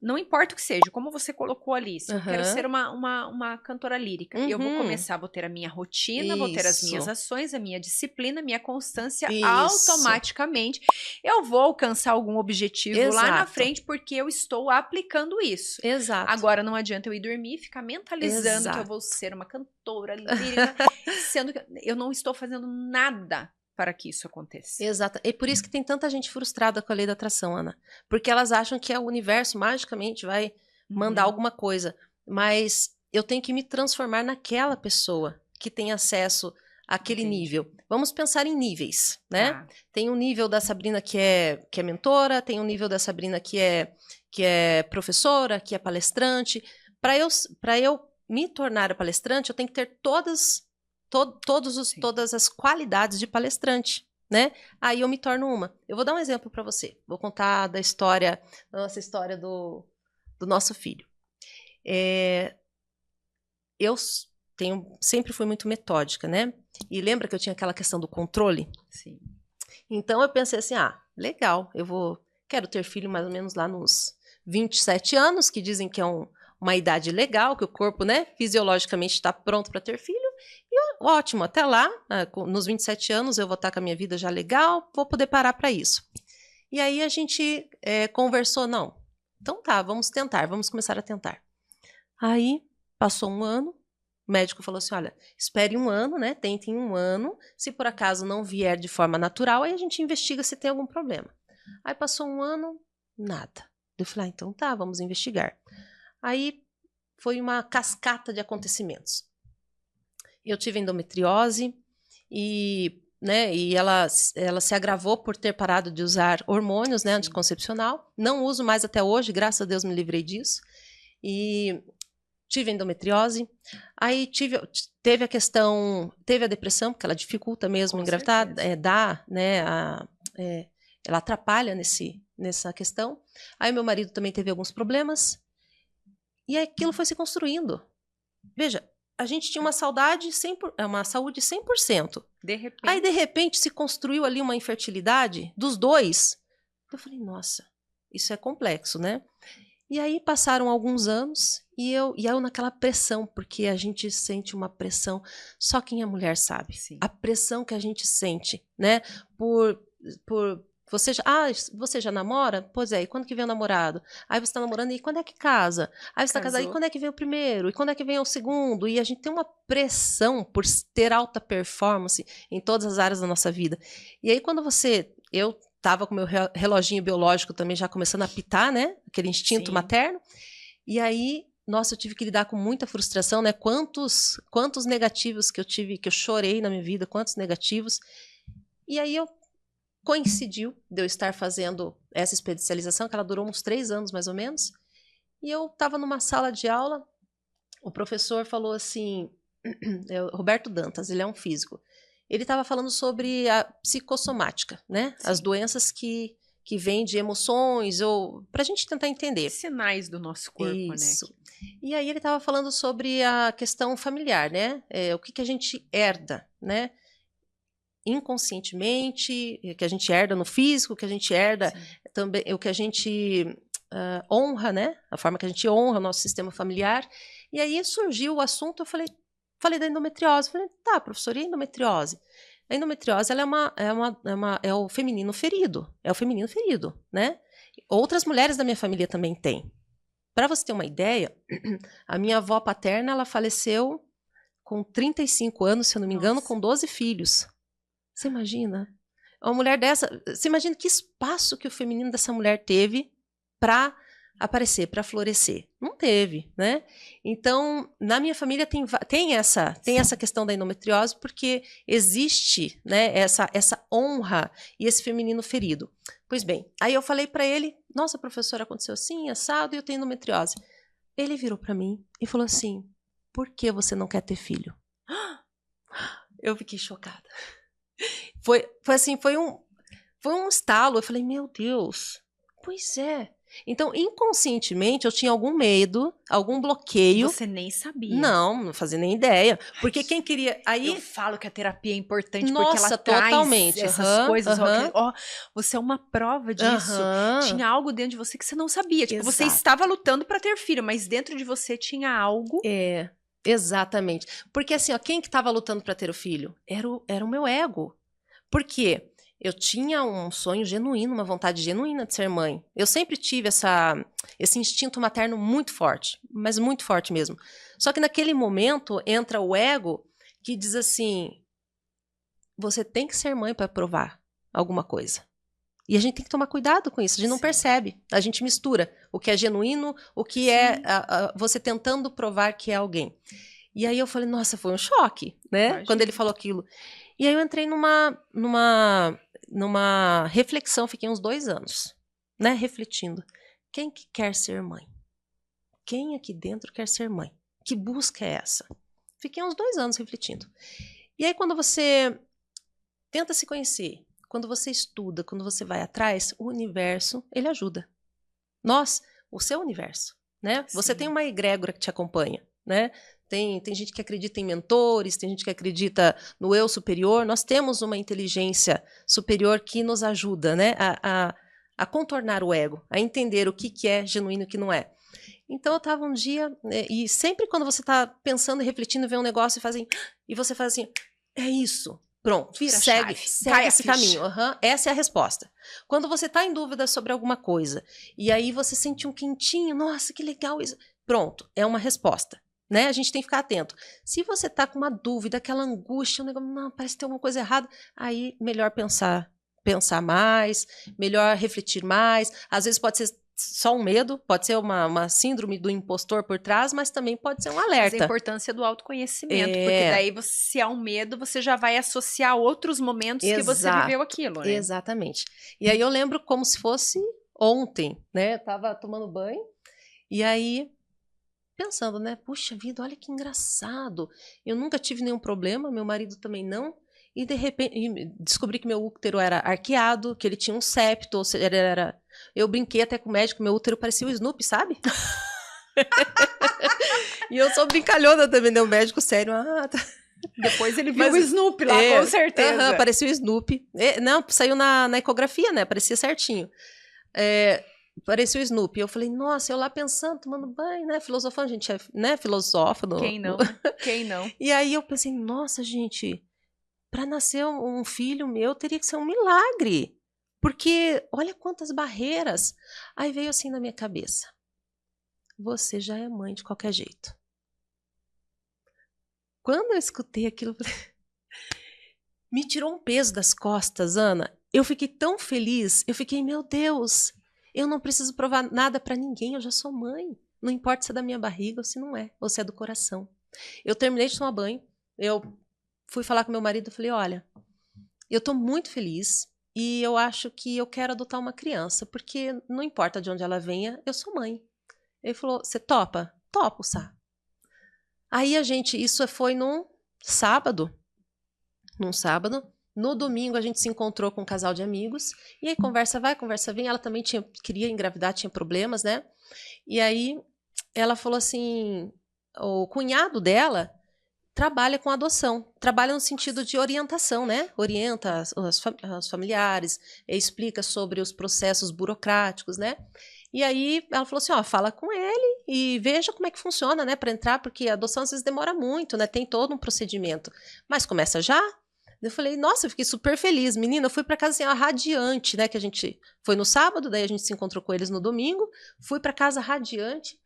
Não importa o que seja, como você colocou ali, se eu quero ser uma cantora lírica, eu vou começar, vou ter a minha rotina, vou ter as minhas ações, a minha disciplina, a minha constância, automaticamente eu vou alcançar algum objetivo lá na frente, porque eu estou aplicando isso. Exato. Agora não adianta eu ir dormir e ficar mentalizando que eu vou ser uma cantora lírica, sendo que eu não estou fazendo nada para que isso aconteça. Exato. E por isso que tem tanta gente frustrada com a lei da atração, Ana. Porque elas acham que o universo magicamente vai mandar alguma coisa. Mas eu tenho que me transformar naquela pessoa que tem acesso àquele nível. Vamos pensar em níveis, né? Tem um nível da Sabrina que é mentora, tem um nível da Sabrina que é professora, que é palestrante. Para eu me tornar palestrante, eu tenho que ter todas as qualidades de palestrante, né? Aí eu me torno uma. Eu vou dar um exemplo para você. Vou contar da nossa história do nosso filho. Eu sempre fui muito metódica, né? E lembra que eu tinha aquela questão do controle? Sim. Então eu pensei assim, legal, quero ter filho mais ou menos lá nos 27 anos, que dizem que é uma idade legal, que o corpo, né, fisiologicamente está pronto para ter filho. E ótimo, até lá, nos 27 anos eu vou estar com a minha vida já legal, vou poder parar para isso. E aí a gente conversou, não, então tá, vamos tentar, vamos começar a tentar. Aí passou um ano, o médico falou assim, olha, espere um ano, né, tente em um ano, se por acaso não vier de forma natural, aí a gente investiga se tem algum problema. Aí passou um ano, nada. Eu falei, então tá, vamos investigar. Aí foi uma cascata de acontecimentos. Eu tive endometriose e ela se agravou por ter parado de usar hormônios, né, anticoncepcional. Não uso mais até hoje, graças a Deus me livrei disso. E tive endometriose. Aí teve a depressão, porque ela dificulta mesmo engravidar, ela atrapalha nessa questão. Aí meu marido também teve alguns problemas. E aquilo foi se construindo. Veja, a gente tinha uma saúde 100%. De repente. Aí, de repente, se construiu ali uma infertilidade dos dois. Eu falei, nossa, isso é complexo, né? E aí passaram alguns anos e eu naquela pressão, porque a gente sente uma pressão, só quem é mulher sabe. Sim. A pressão que a gente sente, né? Por você já namora? Pois é, e quando que vem o namorado? Aí você tá namorando, e quando é que casa? Aí você tá casado, e quando é que vem o primeiro? E quando é que vem o segundo? E a gente tem uma pressão por ter alta performance em todas as áreas da nossa vida. E aí quando eu tava com meu reloginho biológico também já começando a apitar, né? Aquele instinto materno. E aí, nossa, eu tive que lidar com muita frustração, né? Quantos negativos que eu tive, que eu chorei na minha vida, quantos negativos. E aí coincidiu de eu estar fazendo essa especialização, que ela durou uns 3 anos, mais ou menos. E eu estava numa sala de aula, o professor falou assim, Roberto Dantas, ele é um físico. Ele estava falando sobre a psicossomática, né? Sim. As doenças que vêm de emoções, ou para a gente tentar entender. Sinais do nosso corpo, isso, né? E aí ele estava falando sobre a questão familiar, né? O que a gente herda, né? Inconscientemente, que a gente herda no físico, que a gente herda também, o que a gente honra, né? A forma que a gente honra o nosso sistema familiar. E aí surgiu o assunto, eu falei da endometriose. Falei, tá, professor, e a endometriose? A endometriose ela é o feminino ferido. É o feminino ferido, né? Outras mulheres da minha família também têm. Para você ter uma ideia, a minha avó paterna, ela faleceu com 35 anos, se eu não me engano, com 12 filhos. Você imagina? Uma mulher dessa, você imagina que espaço que o feminino dessa mulher teve para aparecer, para florescer? Não teve, né? Então, na minha família tem essa questão da endometriose, porque existe, né, essa honra e esse feminino ferido. Pois bem, aí eu falei para ele, nossa, professora, aconteceu assim, assado, e eu tenho endometriose. Ele virou para mim e falou assim, por que você não quer ter filho? Eu fiquei chocada. Foi um estalo. Eu falei, meu Deus, pois é. Então, inconscientemente, eu tinha algum medo, algum bloqueio. Você nem sabia. Não fazia nem ideia. Porque quem queria... Aí eu falo que a terapia é importante, nossa, porque ela totalmente. traz essas coisas. Ó, você é uma prova disso. Tinha algo dentro de você que você não sabia. Tipo, você estava lutando para ter filho, mas dentro de você tinha algo... Exatamente. Porque assim, ó, quem que estava lutando para ter o filho? Era o meu ego. Por quê? Eu tinha um sonho genuíno, uma vontade genuína de ser mãe. Eu sempre tive esse instinto materno muito forte, mas muito forte mesmo. Só que naquele momento entra o ego que diz assim, você tem que ser mãe para provar alguma coisa. E a gente tem que tomar cuidado com isso, a gente não percebe. A gente mistura o que é genuíno, o que é você tentando provar que é alguém. E aí eu falei, nossa, foi um choque, né? Imagina. Quando ele falou aquilo. E aí eu entrei numa reflexão, fiquei uns 2 anos, né? Refletindo. Quem que quer ser mãe? Quem aqui dentro quer ser mãe? Que busca é essa? Fiquei uns 2 anos refletindo. E aí quando você tenta se conhecer, quando você estuda, quando você vai atrás, o universo, ele ajuda. O seu universo, né? Sim. Você tem uma egrégora que te acompanha, né? Tem gente que acredita em mentores, tem gente que acredita no eu superior. Nós temos uma inteligência superior que nos ajuda, né? A contornar o ego, a entender o que é genuíno e o que não é. Então eu estava um dia, e sempre quando você está pensando e refletindo, vê um negócio e você faz assim, é isso. Pronto, segue esse caminho. Essa é a resposta. Quando você está em dúvida sobre alguma coisa, e aí você sente um quentinho, nossa, que legal isso. Pronto, é uma resposta. Né? A gente tem que ficar atento. Se você está com uma dúvida, aquela angústia, um negócio, não, parece ter alguma coisa errada, aí melhor pensar mais, melhor refletir mais. Às vezes pode ser só um medo, pode ser uma síndrome do impostor por trás, mas também pode ser um alerta. Mas a importância do autoconhecimento, porque daí, se há um medo, você já vai associar outros momentos que você viveu aquilo, né? Exatamente. E aí eu lembro como se fosse ontem, né? Eu tava tomando banho, e aí pensando, né? Puxa vida, olha que engraçado. Eu nunca tive nenhum problema, meu marido também não. E de repente descobri que meu útero era arqueado, que ele tinha um septo, ou seja, eu brinquei até com o médico, meu útero parecia o Snoopy, sabe? E eu sou brincalhona também, né? O médico sério. Tá. Depois ele viu o Snoopy lá, com certeza. Parecia o Snoopy. Não, saiu na ecografia, né? Parecia certinho. Parecia o Snoopy. Eu falei, nossa, eu lá pensando, tomando banho, né? Filosofando, a gente é, né? Filosofa. Quem não? Quem não? E aí eu pensei, nossa, gente, para nascer um filho meu teria que ser um milagre. Porque olha quantas barreiras. Aí veio assim na minha cabeça. Você já é mãe de qualquer jeito. Quando eu escutei aquilo, me tirou um peso das costas, Ana. Eu fiquei tão feliz. Eu fiquei, meu Deus, eu não preciso provar nada pra ninguém. Eu já sou mãe. Não importa se é da minha barriga ou se não é. Ou se é do coração. Eu terminei de tomar banho. Eu fui falar com meu marido. Falei, olha, eu tô muito feliz. E eu acho que eu quero adotar uma criança. Porque não importa de onde ela venha, eu sou mãe. Ele falou, você topa? Topo, Sá. Aí isso foi num sábado. No domingo a gente se encontrou com um casal de amigos. E aí conversa vai, conversa vem. Ela também queria engravidar, tinha problemas, né? E aí ela falou assim, o cunhado dela trabalha com adoção. Trabalha no sentido de orientação, né? Orienta os familiares, explica sobre os processos burocráticos, né? E aí ela falou assim, ó, fala com ele e veja como é que funciona, né, para entrar, porque a adoção às vezes demora muito, né, tem todo um procedimento. Mas começa já? Eu falei, nossa, eu fiquei super feliz. Menina, eu fui para casa assim, radiante, né, que a gente foi no sábado, daí a gente se encontrou com eles no domingo, fui para casa radiante.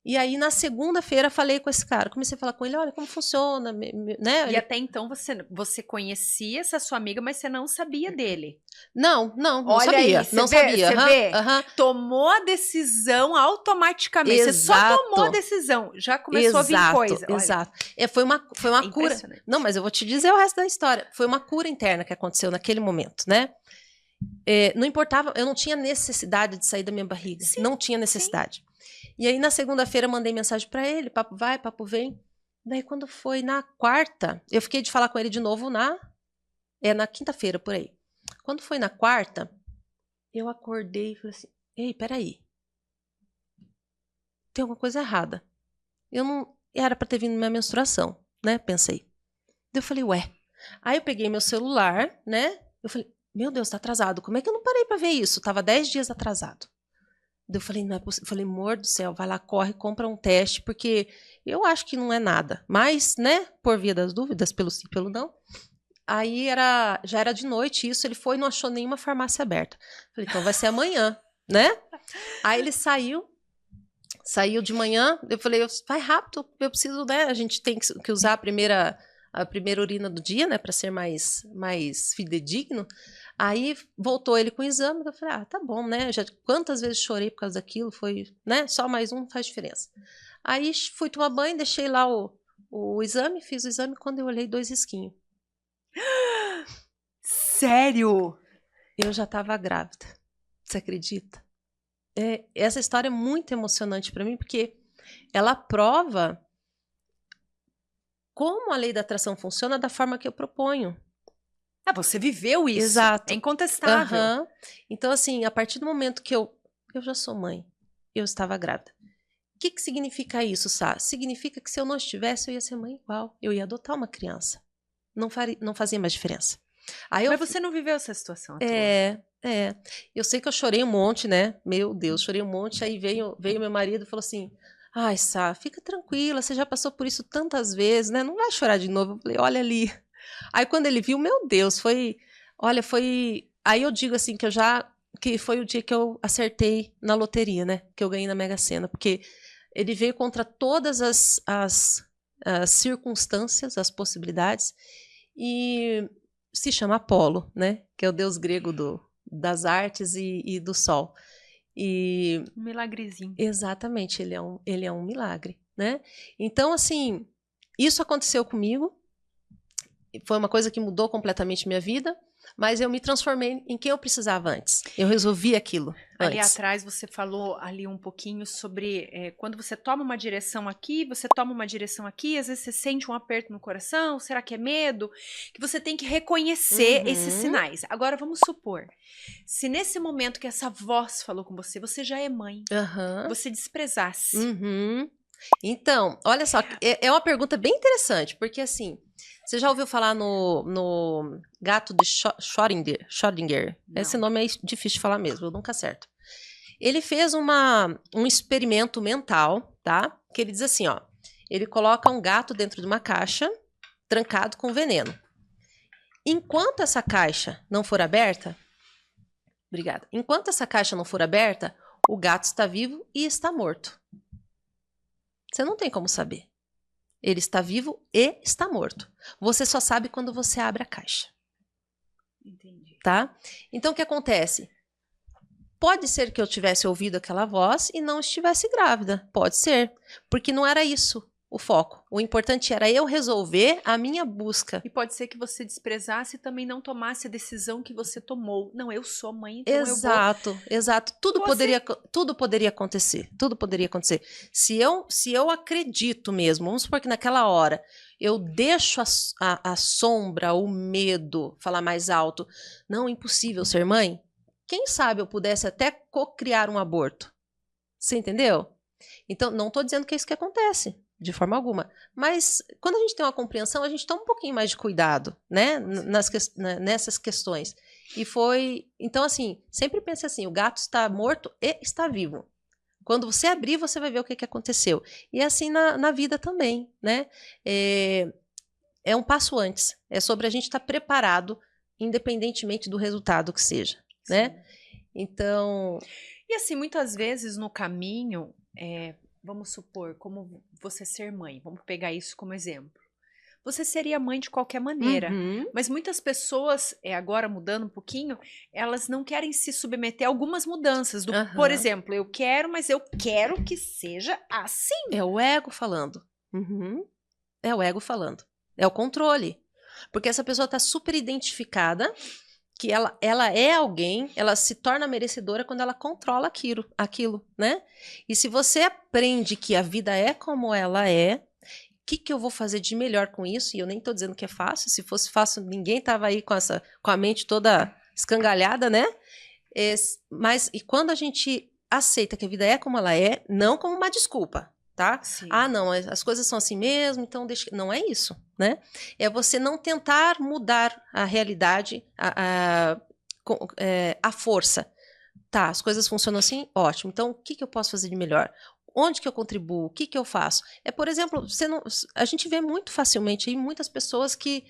E aí, na segunda-feira, falei com esse cara. Comecei a falar com ele, olha, como funciona, né? E até então você conhecia essa sua amiga, mas você não sabia dele. Não Olha sabia. Aí, não sabia. Você vê? Tomou a decisão automaticamente. Exato. Você só tomou a decisão. Já começou a vir coisa. Exato. Foi uma cura. Não, mas eu vou te dizer o resto da história. Foi uma cura interna que aconteceu naquele momento, né? Não importava, eu não tinha necessidade de sair da minha barriga. Sim, não tinha necessidade. Sim. E aí, na segunda-feira, mandei mensagem pra ele, papo vai, papo vem. Daí, quando foi na quarta, eu fiquei de falar com ele de novo na quinta-feira, por aí. Quando foi na quarta, eu acordei e falei assim, ei, peraí. Tem alguma coisa errada. Eu não... Era pra ter vindo minha menstruação, né? Pensei. Daí eu falei, ué. Aí eu peguei meu celular, né? Eu falei, meu Deus, tá atrasado. Como é que eu não parei pra ver isso? Tava 10 dias atrasado. Eu falei, não é possível. Eu falei, amor do céu, vai lá, corre, compra um teste, porque eu acho que não é nada. Mas, né, por via das dúvidas, pelo sim, pelo não. Aí já era de noite isso, ele foi e não achou nenhuma farmácia aberta. Eu falei, então vai ser amanhã, né? Aí ele saiu de manhã, eu falei, vai rápido, eu preciso, né, a gente tem que usar a primeira urina do dia, né, para ser mais fidedigno. Aí voltou ele com o exame, eu falei, tá bom, né? Já quantas vezes chorei por causa daquilo, foi, né? Só mais um faz diferença. Aí fui tomar banho, deixei lá o exame, fiz o exame, quando eu olhei 2 risquinhos. Sério? Eu já estava grávida. Você acredita? Essa história é muito emocionante para mim, porque ela prova como a lei da atração funciona da forma que eu proponho. Você viveu isso. Exato. É incontestável. Uhum. Então, assim, a partir do momento que eu já sou mãe, eu estava grávida. O que significa isso, Sá? Significa que se eu não estivesse, eu ia ser mãe igual. Eu ia adotar uma criança. Não fazia mais diferença. Mas você não viveu essa situação atual? Eu sei que eu chorei um monte, né? Meu Deus, chorei um monte. Aí veio meu marido e falou assim, ai, Sá, fica tranquila, você já passou por isso tantas vezes, né? Não vai chorar de novo. Eu falei, olha ali. Aí quando ele viu, meu Deus, foi... Aí eu digo assim, que foi o dia que eu acertei na loteria, né? Que eu ganhei na Mega Sena. Porque ele veio contra todas as circunstâncias, as possibilidades. E se chama Apolo, né? Que é o deus grego das artes e do sol. Um milagrezinho. Exatamente, ele é um milagre, né? Então, assim, isso aconteceu comigo. Foi uma coisa que mudou completamente minha vida, mas eu me transformei em quem eu precisava antes. Eu resolvi aquilo ali antes. Atrás você falou ali um pouquinho sobre quando você toma uma direção aqui, você toma uma direção aqui, às vezes você sente um aperto no coração, será que é medo? Que você tem que reconhecer esses sinais. Agora vamos supor, se nesse momento que essa voz falou com você já é mãe, você desprezasse. Então, olha só, é uma pergunta bem interessante, porque assim, você já ouviu falar no gato de Schrödinger? Esse nome é difícil de falar mesmo, eu nunca acerto. Ele fez um experimento mental, tá? Que ele diz assim, ó, ele coloca um gato dentro de uma caixa, trancado com veneno. Enquanto essa caixa não for aberta, Obrigada. Enquanto essa caixa não for aberta, o gato está vivo e está morto. Você não tem como saber. Ele está vivo e está morto. Você só sabe quando você abre a caixa. Entendi. Tá? Então, o que acontece? Pode ser que eu tivesse ouvido aquela voz e não estivesse grávida. Pode ser. Porque não era isso o foco. O importante era eu resolver a minha busca. E pode ser que você desprezasse e também não tomasse a decisão que você tomou. Não, eu sou mãe, então eu vou... Exato. Tudo poderia acontecer. Tudo poderia acontecer. Se eu acredito mesmo, vamos supor que naquela hora eu deixo a sombra, o medo falar mais alto. Não, impossível ser mãe. Quem sabe eu pudesse até co-criar um aborto. Você entendeu? Então, não estou dizendo que é isso que acontece. De forma alguma. Mas quando a gente tem uma compreensão, a gente toma um pouquinho mais de cuidado, né? Nessas questões. E foi... Então, assim, sempre pense assim, o gato está morto e está vivo. Quando você abrir, você vai ver o que aconteceu. E assim na vida também, né? É um passo antes. É sobre a gente estar preparado, independentemente do resultado que seja, né? Então... E assim, muitas vezes no caminho... Vamos supor, como você ser mãe, vamos pegar isso como exemplo. Você seria mãe de qualquer maneira, mas muitas pessoas, agora mudando um pouquinho, elas não querem se submeter a algumas mudanças. Por exemplo, eu quero, mas eu quero que seja assim. É o ego falando. É o ego falando. É o controle. Porque essa pessoa está super identificada que ela é alguém, ela se torna merecedora quando ela controla aquilo, né? E se você aprende que a vida é como ela é, o que eu vou fazer de melhor com isso? E eu nem tô dizendo que é fácil, se fosse fácil, ninguém tava aí com a mente toda escangalhada, né? Mas e quando a gente aceita que a vida é como ela é, não como uma desculpa, tá? Sim. Ah, não, as coisas são assim mesmo, então deixa... Não é isso, né? É você não tentar mudar a realidade, a força. Tá, as coisas funcionam assim? Ótimo. Então, o que eu posso fazer de melhor? Onde que eu contribuo? O que eu faço? Por exemplo, a gente vê muito facilmente aí muitas pessoas que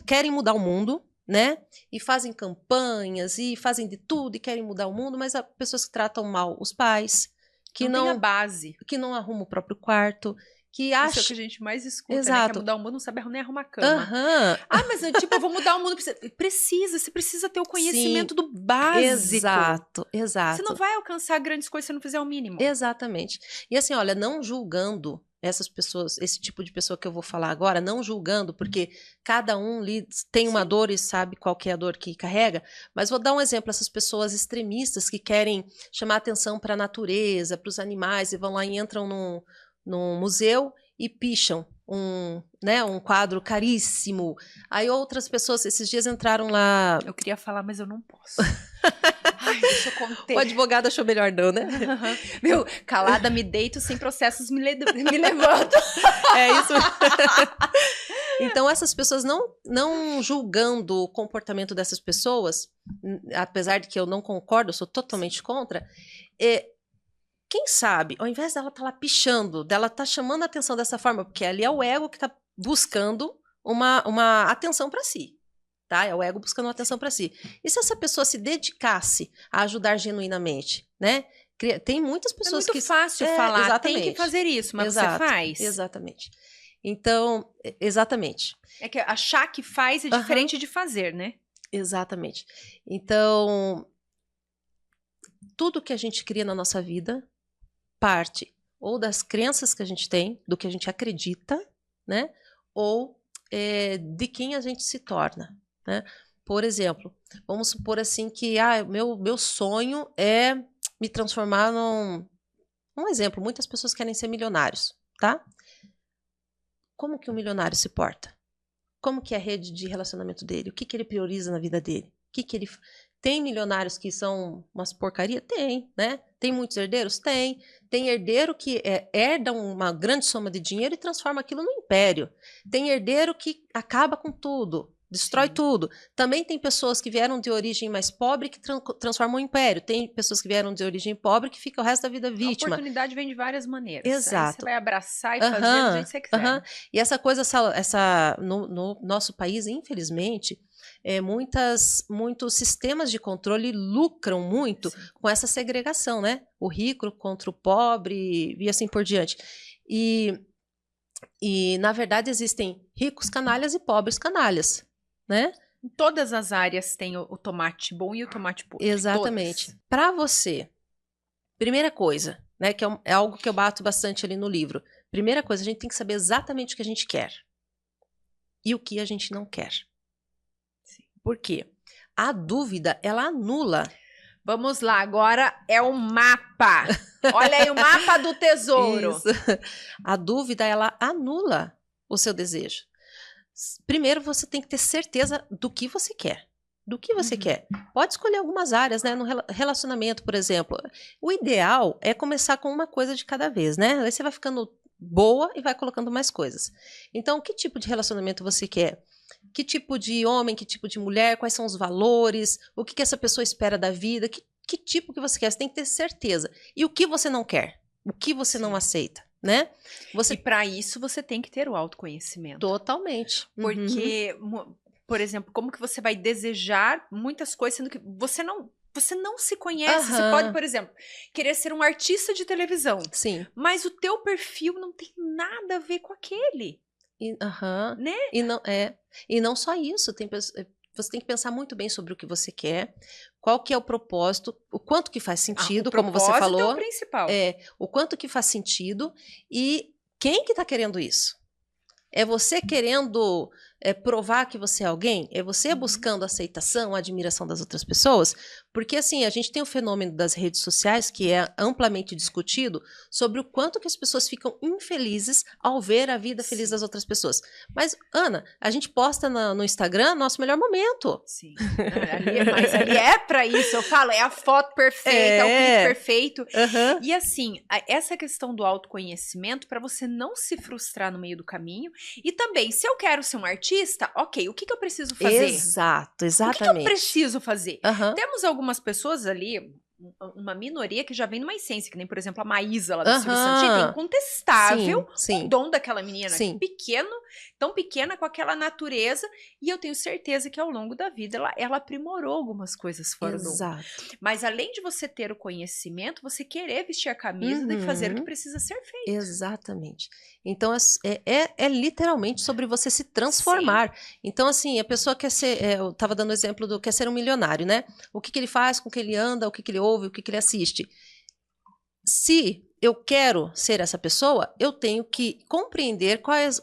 querem mudar o mundo, né? E fazem campanhas, e fazem de tudo, e querem mudar o mundo, mas há pessoas que tratam mal os pais, que não tem a base, que não arruma o próprio quarto, que acha... Isso é o que a gente mais escuta, Exato. Né? Quer mudar o mundo, não sabe nem arrumar a cama. Ah, mas eu vou mudar o mundo. Você precisa ter o conhecimento do básico. Exato. Você não vai alcançar grandes coisas se não fizer o mínimo. Exatamente. E assim, olha, não julgando essas pessoas, esse tipo de pessoa que eu vou falar agora, não julgando, porque cada um tem uma dor e sabe qual que é a dor que carrega, mas vou dar um exemplo, essas pessoas extremistas que querem chamar atenção para a natureza, para os animais, e vão lá e entram num museu e picham um quadro caríssimo. Aí outras pessoas, esses dias entraram lá... Eu queria falar, mas eu não posso. Ai, deixa eu conter. O advogado achou melhor não, né? Viu? Calada me deito, sem processos me levanto. É isso. Então, essas pessoas não julgando o comportamento dessas pessoas, apesar de que eu não concordo, eu sou totalmente contra, quem sabe, ao invés dela estar lá pichando, dela estar chamando a atenção dessa forma, porque ali é o ego que está buscando uma atenção para si. Tá? É o ego buscando uma atenção para si. E se essa pessoa se dedicasse a ajudar genuinamente, né? Tem muitas pessoas que... É muito fácil falar, exatamente. Tem que fazer isso, mas você faz. Exatamente. Então, exatamente. É que achar que faz é diferente de fazer, né? Exatamente. Então, tudo que a gente cria na nossa vida parte ou das crenças que a gente tem, do que a gente acredita, né? Ou de quem a gente se torna. Né? Por exemplo, vamos supor assim que meu sonho é me transformar um exemplo, muitas pessoas querem ser milionários, tá? Como que um milionário se porta? Como que é a rede de relacionamento dele? O que ele prioriza na vida dele? Tem milionários que são umas porcaria? Tem, né? Tem muitos herdeiros? Tem. Tem herdeiro que herda uma grande soma de dinheiro e transforma aquilo num império. Tem herdeiro que acaba com tudo. destrói Sim. tudo. Também tem pessoas que vieram de origem mais pobre que transformam o império. Tem pessoas que vieram de origem pobre que ficam o resto da vida A vítima. oportunidade vem de várias maneiras. Aí você Exato. vai abraçar e fazer do jeito que você quiser. Né? E essa coisa, no nosso país, infelizmente, muitos sistemas de controle lucram muito Sim. com essa segregação, né? O rico contra o pobre e assim por diante. E na verdade, existem ricos canalhas e pobres canalhas, né? Em todas as áreas tem o tomate bom e o tomate podre. Exatamente. Para você, primeira coisa, né, que é algo que eu bato bastante ali no livro. Primeira coisa, a gente tem que saber exatamente o que a gente quer e o que a gente não quer. Sim. Por quê? A dúvida, ela anula. Vamos lá, agora é o mapa. Olha aí o mapa do tesouro. Isso. A dúvida, ela anula o seu desejo. Primeiro, você tem que ter certeza do que você quer. Do que você quer. Pode escolher algumas áreas, né? No relacionamento, por exemplo. O ideal é começar com uma coisa de cada vez, né? Aí você vai ficando boa e vai colocando mais coisas. Então, que tipo de relacionamento você quer? Que tipo de homem, que tipo de mulher? Quais são os valores? O que essa pessoa espera da vida? Que tipo que você quer? Você tem que ter certeza. E o que você não quer? O que você não aceita, né? E para isso você tem que ter o autoconhecimento. Totalmente. Porque, por exemplo, como que você vai desejar muitas coisas sendo que você não se conhece. Você pode, por exemplo, querer ser um artista de televisão. Sim. Mas o teu perfil não tem nada a ver com aquele. Né? E não só isso, você tem que pensar muito bem sobre o que você quer, qual que é o propósito, o quanto que faz sentido, como você falou. É o principal. O quanto que faz sentido e quem que tá querendo isso? É você querendo provar que você é alguém? É você buscando aceitação, admiração das outras pessoas? Porque, assim, a gente tem o fenômeno das redes sociais, que é amplamente discutido, sobre o quanto que as pessoas ficam infelizes ao ver a vida feliz das outras pessoas. Mas, Ana, a gente posta no Instagram nosso melhor momento. Sim. Mas ali é pra isso, eu falo, é a foto perfeita, é o clipe perfeito. E, assim, essa questão do autoconhecimento, para você não se frustrar no meio do caminho. E também, se eu quero ser um artista, ok, o que eu preciso fazer? Exato, exatamente. O que eu preciso fazer? Temos algumas pessoas ali, uma minoria que já vem numa essência, que nem, por exemplo, a Maísa lá do Silvio Santos, é incontestável o dom daquela menina, tão pequena, com aquela natureza, e eu tenho certeza que ao longo da vida ela aprimorou algumas coisas fora do dom. Mas além de você ter o conhecimento, você querer vestir a camisa e fazer o que precisa ser feito. Exatamente. Então, é literalmente sobre você se transformar. Então, assim, a pessoa quer ser, eu estava dando o exemplo do quer ser um milionário, né? O que ele faz, com que ele anda, o que ele ouve, o que ele assiste. Se eu quero ser essa pessoa, eu tenho que compreender quais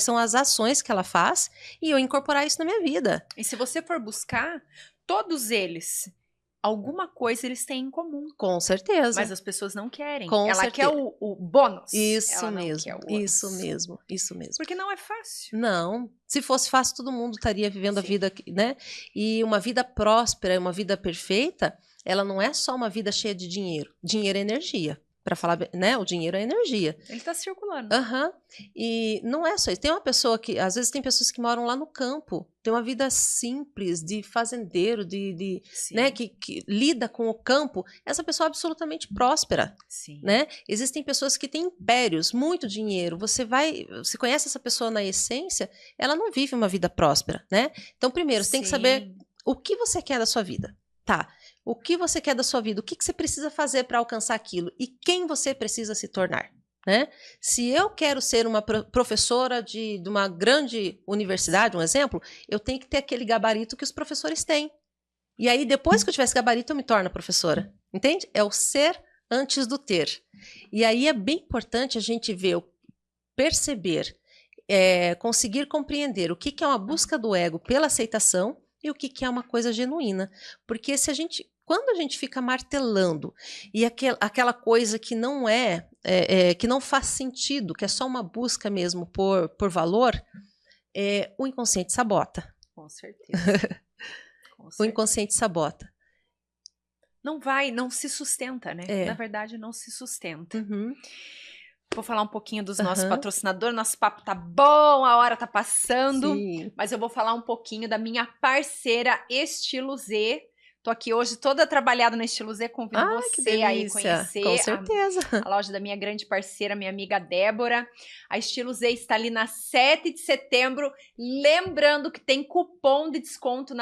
são as ações que ela faz e eu incorporar isso na minha vida. E se você for buscar, todos eles, alguma coisa eles têm em comum. Com certeza. Mas as pessoas não querem. Com ela certeza. quer o bônus. Isso ela mesmo, não quer o isso mesmo, isso mesmo. Porque não é fácil. Não. Se fosse fácil, todo mundo estaria vivendo a vida, né? E uma vida próspera, uma vida perfeita, ela não é só uma vida cheia de dinheiro. Dinheiro é energia. Para falar, né? O dinheiro é energia. Ele está circulando. E não é só isso. Tem uma pessoa que, às vezes, tem pessoas que moram lá no campo, tem uma vida simples, de fazendeiro, né? Que lida com o campo. Essa pessoa é absolutamente próspera. Né? Existem pessoas que têm impérios, muito dinheiro. Você conhece essa pessoa na essência, ela não vive uma vida próspera, né? Então, primeiro, você tem que saber o que você quer da sua vida. Tá. O que você quer da sua vida? O que você precisa fazer para alcançar aquilo? E quem você precisa se tornar? Né? Se eu quero ser uma professora de uma grande universidade, um exemplo, eu tenho que ter aquele gabarito que os professores têm. E aí, depois que eu tiver esse gabarito, eu me torno professora. Entende? É o ser antes do ter. E aí é bem importante a gente perceber, conseguir compreender o que é uma busca do ego pela aceitação e o que é uma coisa genuína. Porque quando a gente fica martelando e aquela coisa que não que não faz sentido, que é só uma busca mesmo por valor, o inconsciente sabota. Com certeza. O inconsciente sabota. Não se sustenta, né? Na verdade, não se sustenta. Vou falar um pouquinho dos nossos patrocinadores. Nosso papo tá bom, a hora tá passando. Sim. Mas eu vou falar um pouquinho da minha parceira Estilo Z. Tô aqui hoje toda trabalhada no Estilo Z, convido você aí conhecer Com certeza. a loja da minha grande parceira, minha amiga Débora. A Estilo Z está ali na 7 de setembro, lembrando que tem cupom de desconto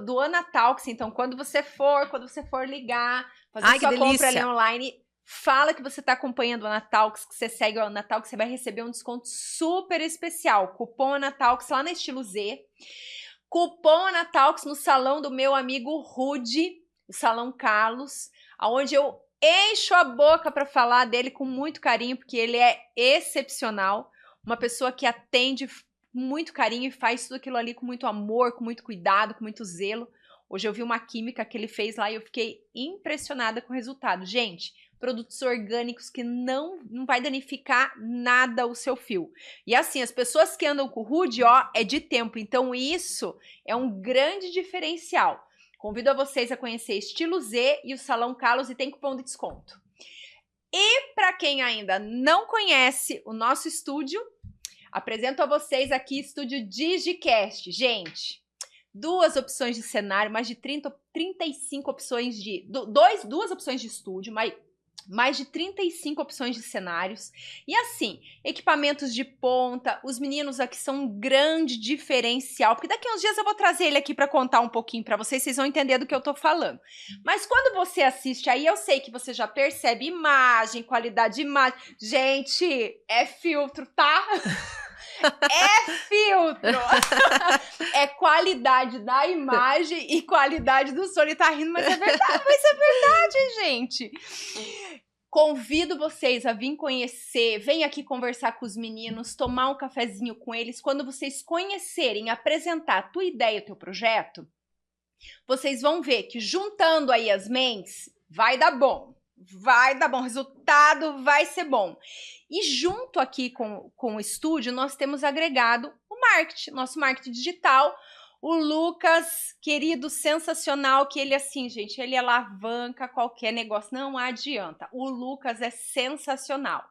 do Anatalks, então quando você for ligar, fazer sua compra ali online, fala que você está acompanhando o Anatalks, que você segue o Anatalks, você vai receber um desconto super especial, cupom Anatalks lá na Estilo Z. Cupom Anatalks no salão do meu amigo Rude, o Salão Carlos, onde eu encho a boca para falar dele com muito carinho, porque ele é excepcional, uma pessoa que atende com muito carinho e faz tudo aquilo ali com muito amor, com muito cuidado, com muito zelo. Hoje eu vi uma química que ele fez lá e eu fiquei impressionada com o resultado. Gente, produtos orgânicos que não vai danificar nada o seu fio. E assim, as pessoas que andam com o Rude, ó, é de tempo. Então isso é um grande diferencial. Convido a vocês a conhecer Estilo Z e o Salão Carlos e tem cupom de desconto. E para quem ainda não conhece o nosso estúdio, apresento a vocês aqui Estúdio Digicast. Gente, 2 opções de cenário, mais de 35 opções de... duas opções de estúdio, mais de 35 opções de cenários. E assim, equipamentos de ponta, os meninos aqui são um grande diferencial, porque daqui a uns dias eu vou trazer ele aqui para contar um pouquinho para vocês vão entender do que eu tô falando. Mas quando você assiste aí, eu sei que você já percebe imagem, qualidade de imagem. Gente, é filtro, tá? É filtro! É qualidade da imagem e qualidade do som. Ele tá rindo, mas é verdade, gente. Convido vocês a vir conhecer, vem aqui conversar com os meninos, tomar um cafezinho com eles. Quando vocês conhecerem, apresentar a tua ideia, o teu projeto, vocês vão ver que juntando aí as mentes, vai dar bom. Vai dar bom, o resultado vai ser bom. E junto aqui com o estúdio, nós temos agregado o marketing, nosso marketing digital. O Lucas, querido, sensacional, que ele assim, gente, ele alavanca qualquer negócio, não adianta. O Lucas é sensacional.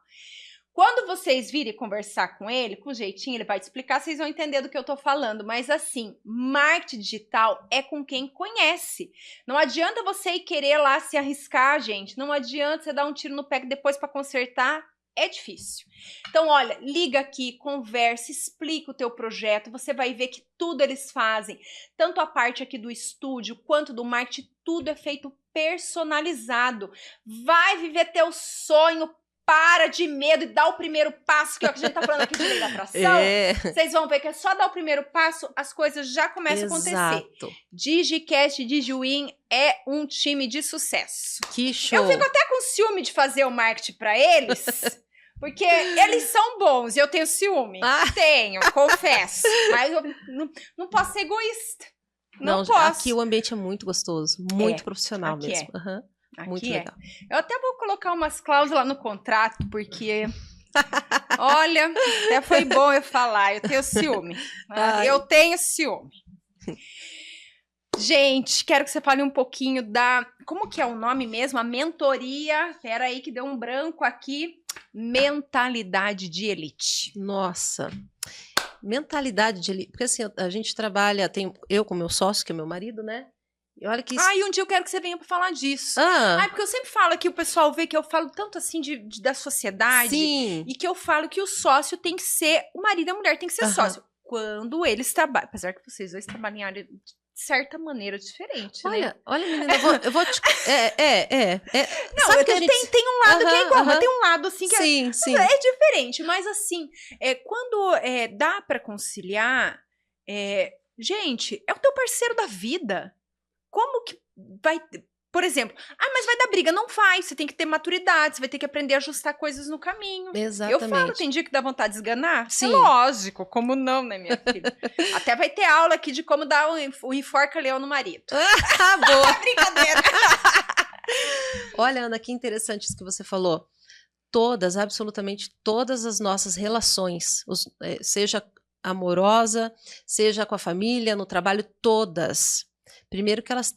Quando vocês virem conversar com ele, com jeitinho, ele vai te explicar, vocês vão entender do que eu tô falando. Mas assim, marketing digital é com quem conhece. Não adianta você ir querer lá se arriscar, gente. Não adianta você dar um tiro no pé que depois para consertar é difícil. Então, olha, liga aqui, conversa, explica o teu projeto. Você vai ver que tudo eles fazem. Tanto a parte aqui do estúdio quanto do marketing, tudo é feito personalizado. Vai viver teu sonho. Para de medo e dá o primeiro passo, que é o que a gente tá falando aqui de lei da atração. Vocês vão ver que é só dar o primeiro passo, as coisas já começam a acontecer. Digicast e Digiwin é um time de sucesso. Que show! Eu fico até com ciúme de fazer o marketing para eles, porque eles são bons e eu tenho ciúme. Tenho, confesso. Mas eu não posso ser egoísta. Não posso. Aqui o ambiente é muito gostoso, muito profissional mesmo. Aqui muito legal. Eu até vou colocar umas cláusulas no contrato, porque, olha, até foi bom eu falar, eu tenho ciúme. Eu tenho ciúme. Gente, quero que você fale um pouquinho como que é o nome mesmo? A mentoria, pera aí que deu um branco aqui, mentalidade de elite. Nossa, mentalidade de elite, porque assim, a gente trabalha, eu com meu sócio, que é meu marido, né? E olha que e um dia eu quero que você venha para falar disso. Porque eu sempre falo que o pessoal vê que eu falo tanto assim da sociedade. Sim. E que eu falo que o sócio tem que ser, o marido e a mulher tem que ser sócio. Quando eles trabalham, apesar que vocês dois trabalham em área de certa maneira diferente, né? Olha, menina, eu vou te... Não, sabe que tem um lado que é igual, mas tem um lado assim que sim. É diferente. Mas assim, quando dá para conciliar, gente, é o teu parceiro da vida. Como que vai... Por exemplo, mas vai dar briga. Não vai, você tem que ter maturidade, você vai ter que aprender a ajustar coisas no caminho. Exatamente. Eu falo, tem dia que dá vontade de esganar? Sim. É lógico, como não, né, minha filha? Até vai ter aula aqui de como dar o enforca-leão no marido. Boa. Brincadeira. Olha, Ana, que interessante isso que você falou. Absolutamente todas as nossas relações, seja amorosa, seja com a família, no trabalho, todas. Primeiro que elas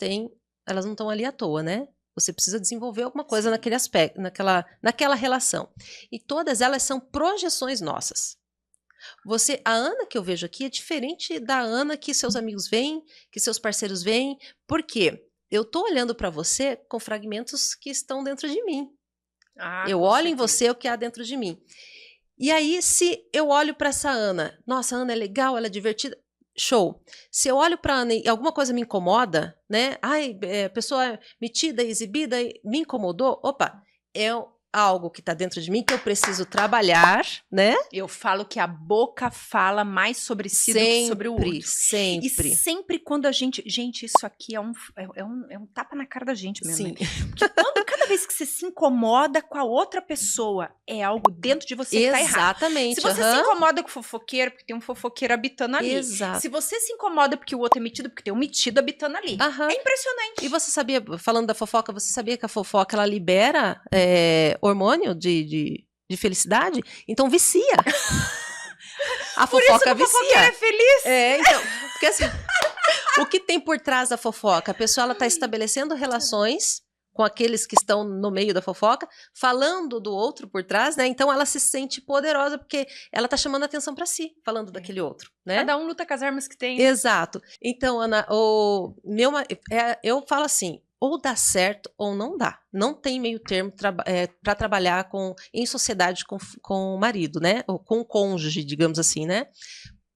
não estão ali à toa, né? Você precisa desenvolver alguma coisa naquele aspecto, naquela relação. E todas elas são projeções nossas. A Ana que eu vejo aqui é diferente da Ana que seus amigos veem, que seus parceiros veem. Por quê? Eu tô olhando para você com fragmentos que estão dentro de mim. Eu olho em você o que há dentro de mim. E aí, se eu olho para essa Ana, nossa, a Ana é legal, ela é divertida, show. Se eu olho para Ana e alguma coisa me incomoda, né? Ai, a pessoa metida, exibida, me incomodou. Opa, é algo que está dentro de mim que eu preciso trabalhar, né? Eu falo que a boca fala mais sobre si do que sobre o outro. Sempre. E sempre quando a gente... Gente, isso aqui é um tapa na cara da gente mesmo. Sim. Né? Porque cada vez que você se incomoda com a outra pessoa, é algo dentro de você que tá errado. Exatamente. Se você se incomoda com o fofoqueiro, porque tem um fofoqueiro habitando ali. Exato. Se você se incomoda porque o outro é metido, porque tem um metido habitando ali. É impressionante. E você sabia, falando da fofoca, você sabia que a fofoca, ela libera hormônio de felicidade? Então vicia. A fofoca vicia. Por isso que a fofoqueira é feliz. Então, porque assim, o que tem por trás da fofoca? A pessoa, ela tá estabelecendo relações com aqueles que estão no meio da fofoca, falando do outro por trás, né? Então ela se sente poderosa porque ela tá chamando a atenção para si, falando daquele outro, né? Cada um luta com as armas que tem. Exato. Então, Ana, eu falo assim, ou dá certo ou não dá. Não tem meio termo para trabalhar em sociedade com o marido, né? Ou com o cônjuge, digamos assim, né?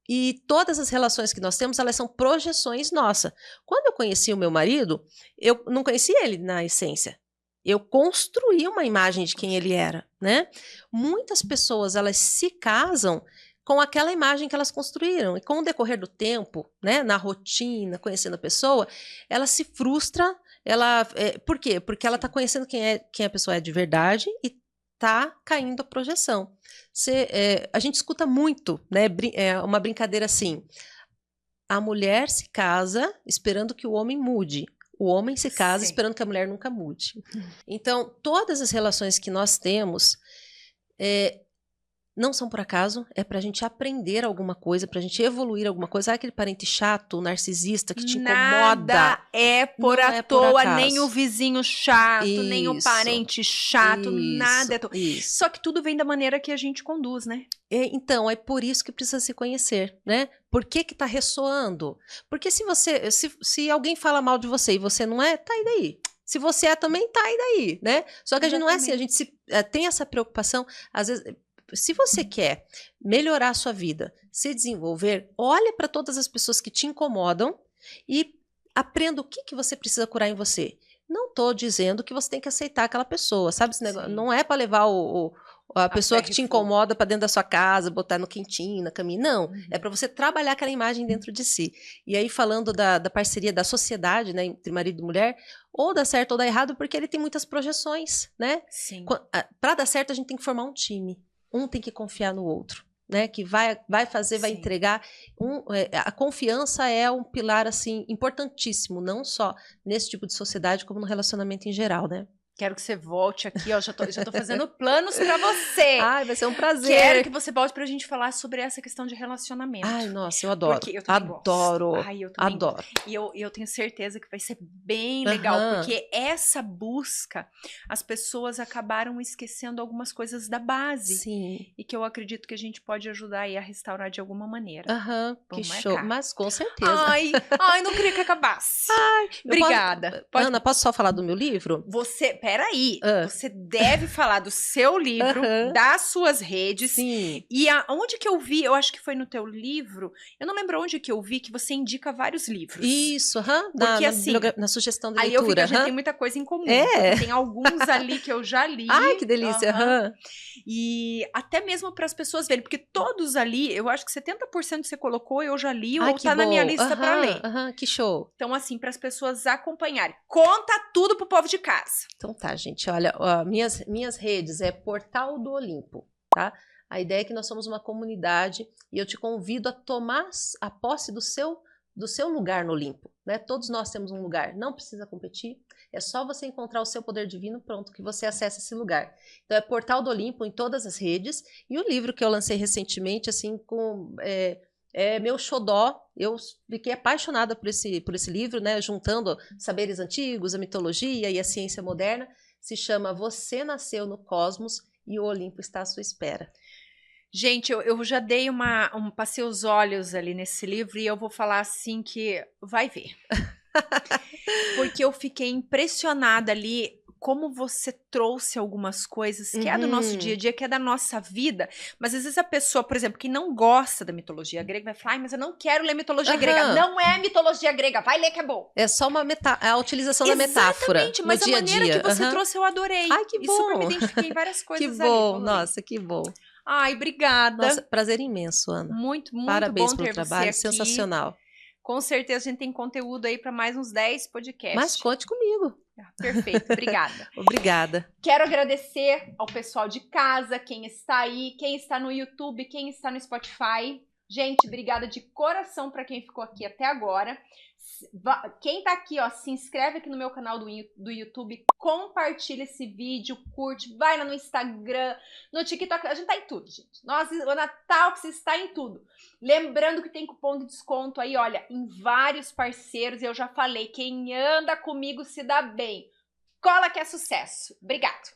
E todas as relações que nós temos, elas são projeções nossas. Quando eu conheci o meu marido, eu não conheci ele na essência. Eu construí uma imagem de quem ele era, né? Muitas pessoas, elas se casam com aquela imagem que elas construíram. E com o decorrer do tempo, né, na rotina, conhecendo a pessoa, ela se frustra. Por quê? Porque ela está conhecendo quem a pessoa é de verdade e tá caindo a projeção. A gente escuta muito, né? Uma brincadeira assim. A mulher se casa esperando que o homem mude. O homem se casa esperando que a mulher nunca mude. Então, todas as relações que nós temos não são por acaso, é pra gente aprender alguma coisa, pra gente evoluir alguma coisa. Aquele parente chato, narcisista, que te incomoda. Nada é por à toa, nem o vizinho chato, nem o parente chato, nada é à toa. Só que tudo vem da maneira que a gente conduz, né? Então, é por isso que precisa se conhecer, né? Por que tá ressoando? Porque se alguém fala mal de você e você não é, tá aí daí. Se você é também, tá aí daí, né? Só que a gente não é assim, a gente tem essa preocupação, às vezes... Se você quer melhorar a sua vida, se desenvolver, olha para todas as pessoas que te incomodam e aprenda o que você precisa curar em você. Não estou dizendo que você tem que aceitar aquela pessoa, sabe? Esse negócio, não é para levar a pessoa que te incomoda para dentro da sua casa, botar no quentinho, na caminha. Não, é para você trabalhar aquela imagem dentro de si. E aí, falando da parceria da sociedade, né, entre marido e mulher, ou dá certo ou dá errado, porque ele tem muitas projeções, né? Para dar certo, a gente tem que formar um time. Um tem que confiar no outro, né? Que vai fazer, vai entregar. A confiança é um pilar assim importantíssimo, não só nesse tipo de sociedade, como no relacionamento em geral, né? Quero que você volte aqui, ó. Já tô fazendo planos pra você. Ai, vai ser um prazer. Quero que você volte pra gente falar sobre essa questão de relacionamento. Ai, nossa, eu adoro. Porque eu também adoro. Gosto. Ai, eu também adoro. Gosto. E eu tenho certeza que vai ser bem legal, porque essa busca, as pessoas acabaram esquecendo algumas coisas da base. Sim. E que eu acredito que a gente pode ajudar aí a restaurar de alguma maneira. Que show. Mas com certeza. Ai, não queria que acabasse. Ai, obrigada. Ana, posso só falar do meu livro? Peraí, você deve falar do seu livro, das suas redes. Sim. E onde que eu vi, eu acho que foi no teu livro, eu não lembro onde que eu vi, que você indica vários livros. Isso, Porque assim, na sugestão de aí leitura. Aí eu vi que a gente tem muita coisa em comum. Tem alguns ali que eu já li. Ai, que delícia. E até mesmo para as pessoas verem, porque todos ali, eu acho que 70% que você colocou eu já li ou tá na minha lista para ler. Que show. Então assim, para as pessoas acompanharem. Conta tudo pro povo de casa. Então tá, gente, olha, minhas redes é Portal do Olimpo, tá? A ideia é que nós somos uma comunidade e eu te convido a tomar a posse do seu lugar no Olimpo, né? Todos nós temos um lugar, não precisa competir, é só você encontrar o seu poder divino, pronto, que você acessa esse lugar. Então é Portal do Olimpo em todas as redes, e o livro que eu lancei recentemente, assim, é meu xodó. Eu fiquei apaixonada por esse livro, né? Juntando saberes antigos, a mitologia e a ciência moderna. Se chama Você Nasceu no Cosmos e o Olimpo está à sua espera. Gente, eu já dei passei os olhos ali nesse livro e eu vou falar assim que vai ver. Porque eu fiquei impressionada ali como você trouxe algumas coisas que é do nosso dia a dia, que é da nossa vida, mas às vezes a pessoa, por exemplo, que não gosta da mitologia grega vai falar, ai, mas eu não quero ler mitologia grega. Não é mitologia grega, vai ler que é bom. É só a utilização da metáfora. Exatamente, mas no dia a maneira que você Aham. trouxe eu adorei. Ai, que E bom. super me identifiquei em várias coisas Que bom, ali. nossa, que bom. Ai, obrigada. Nossa, prazer imenso, Ana. Muito Parabéns bom pelo ter trabalho, você aqui. sensacional. Com certeza a gente tem conteúdo aí para mais uns 10 podcasts. Mas conte comigo. Perfeito, obrigada. Obrigada. Quero agradecer ao pessoal de casa, quem está aí, quem está no YouTube, quem está no Spotify. Gente, obrigada de coração para quem ficou aqui até agora. Quem tá aqui, ó, se inscreve aqui no meu canal do YouTube, compartilha esse vídeo, curte, vai lá no Instagram, no TikTok, a gente tá em tudo, gente. Nós, o Natal, você está em tudo. Lembrando que tem cupom de desconto aí, olha, em vários parceiros, eu já falei, quem anda comigo se dá bem. Cola que é sucesso. Obrigado.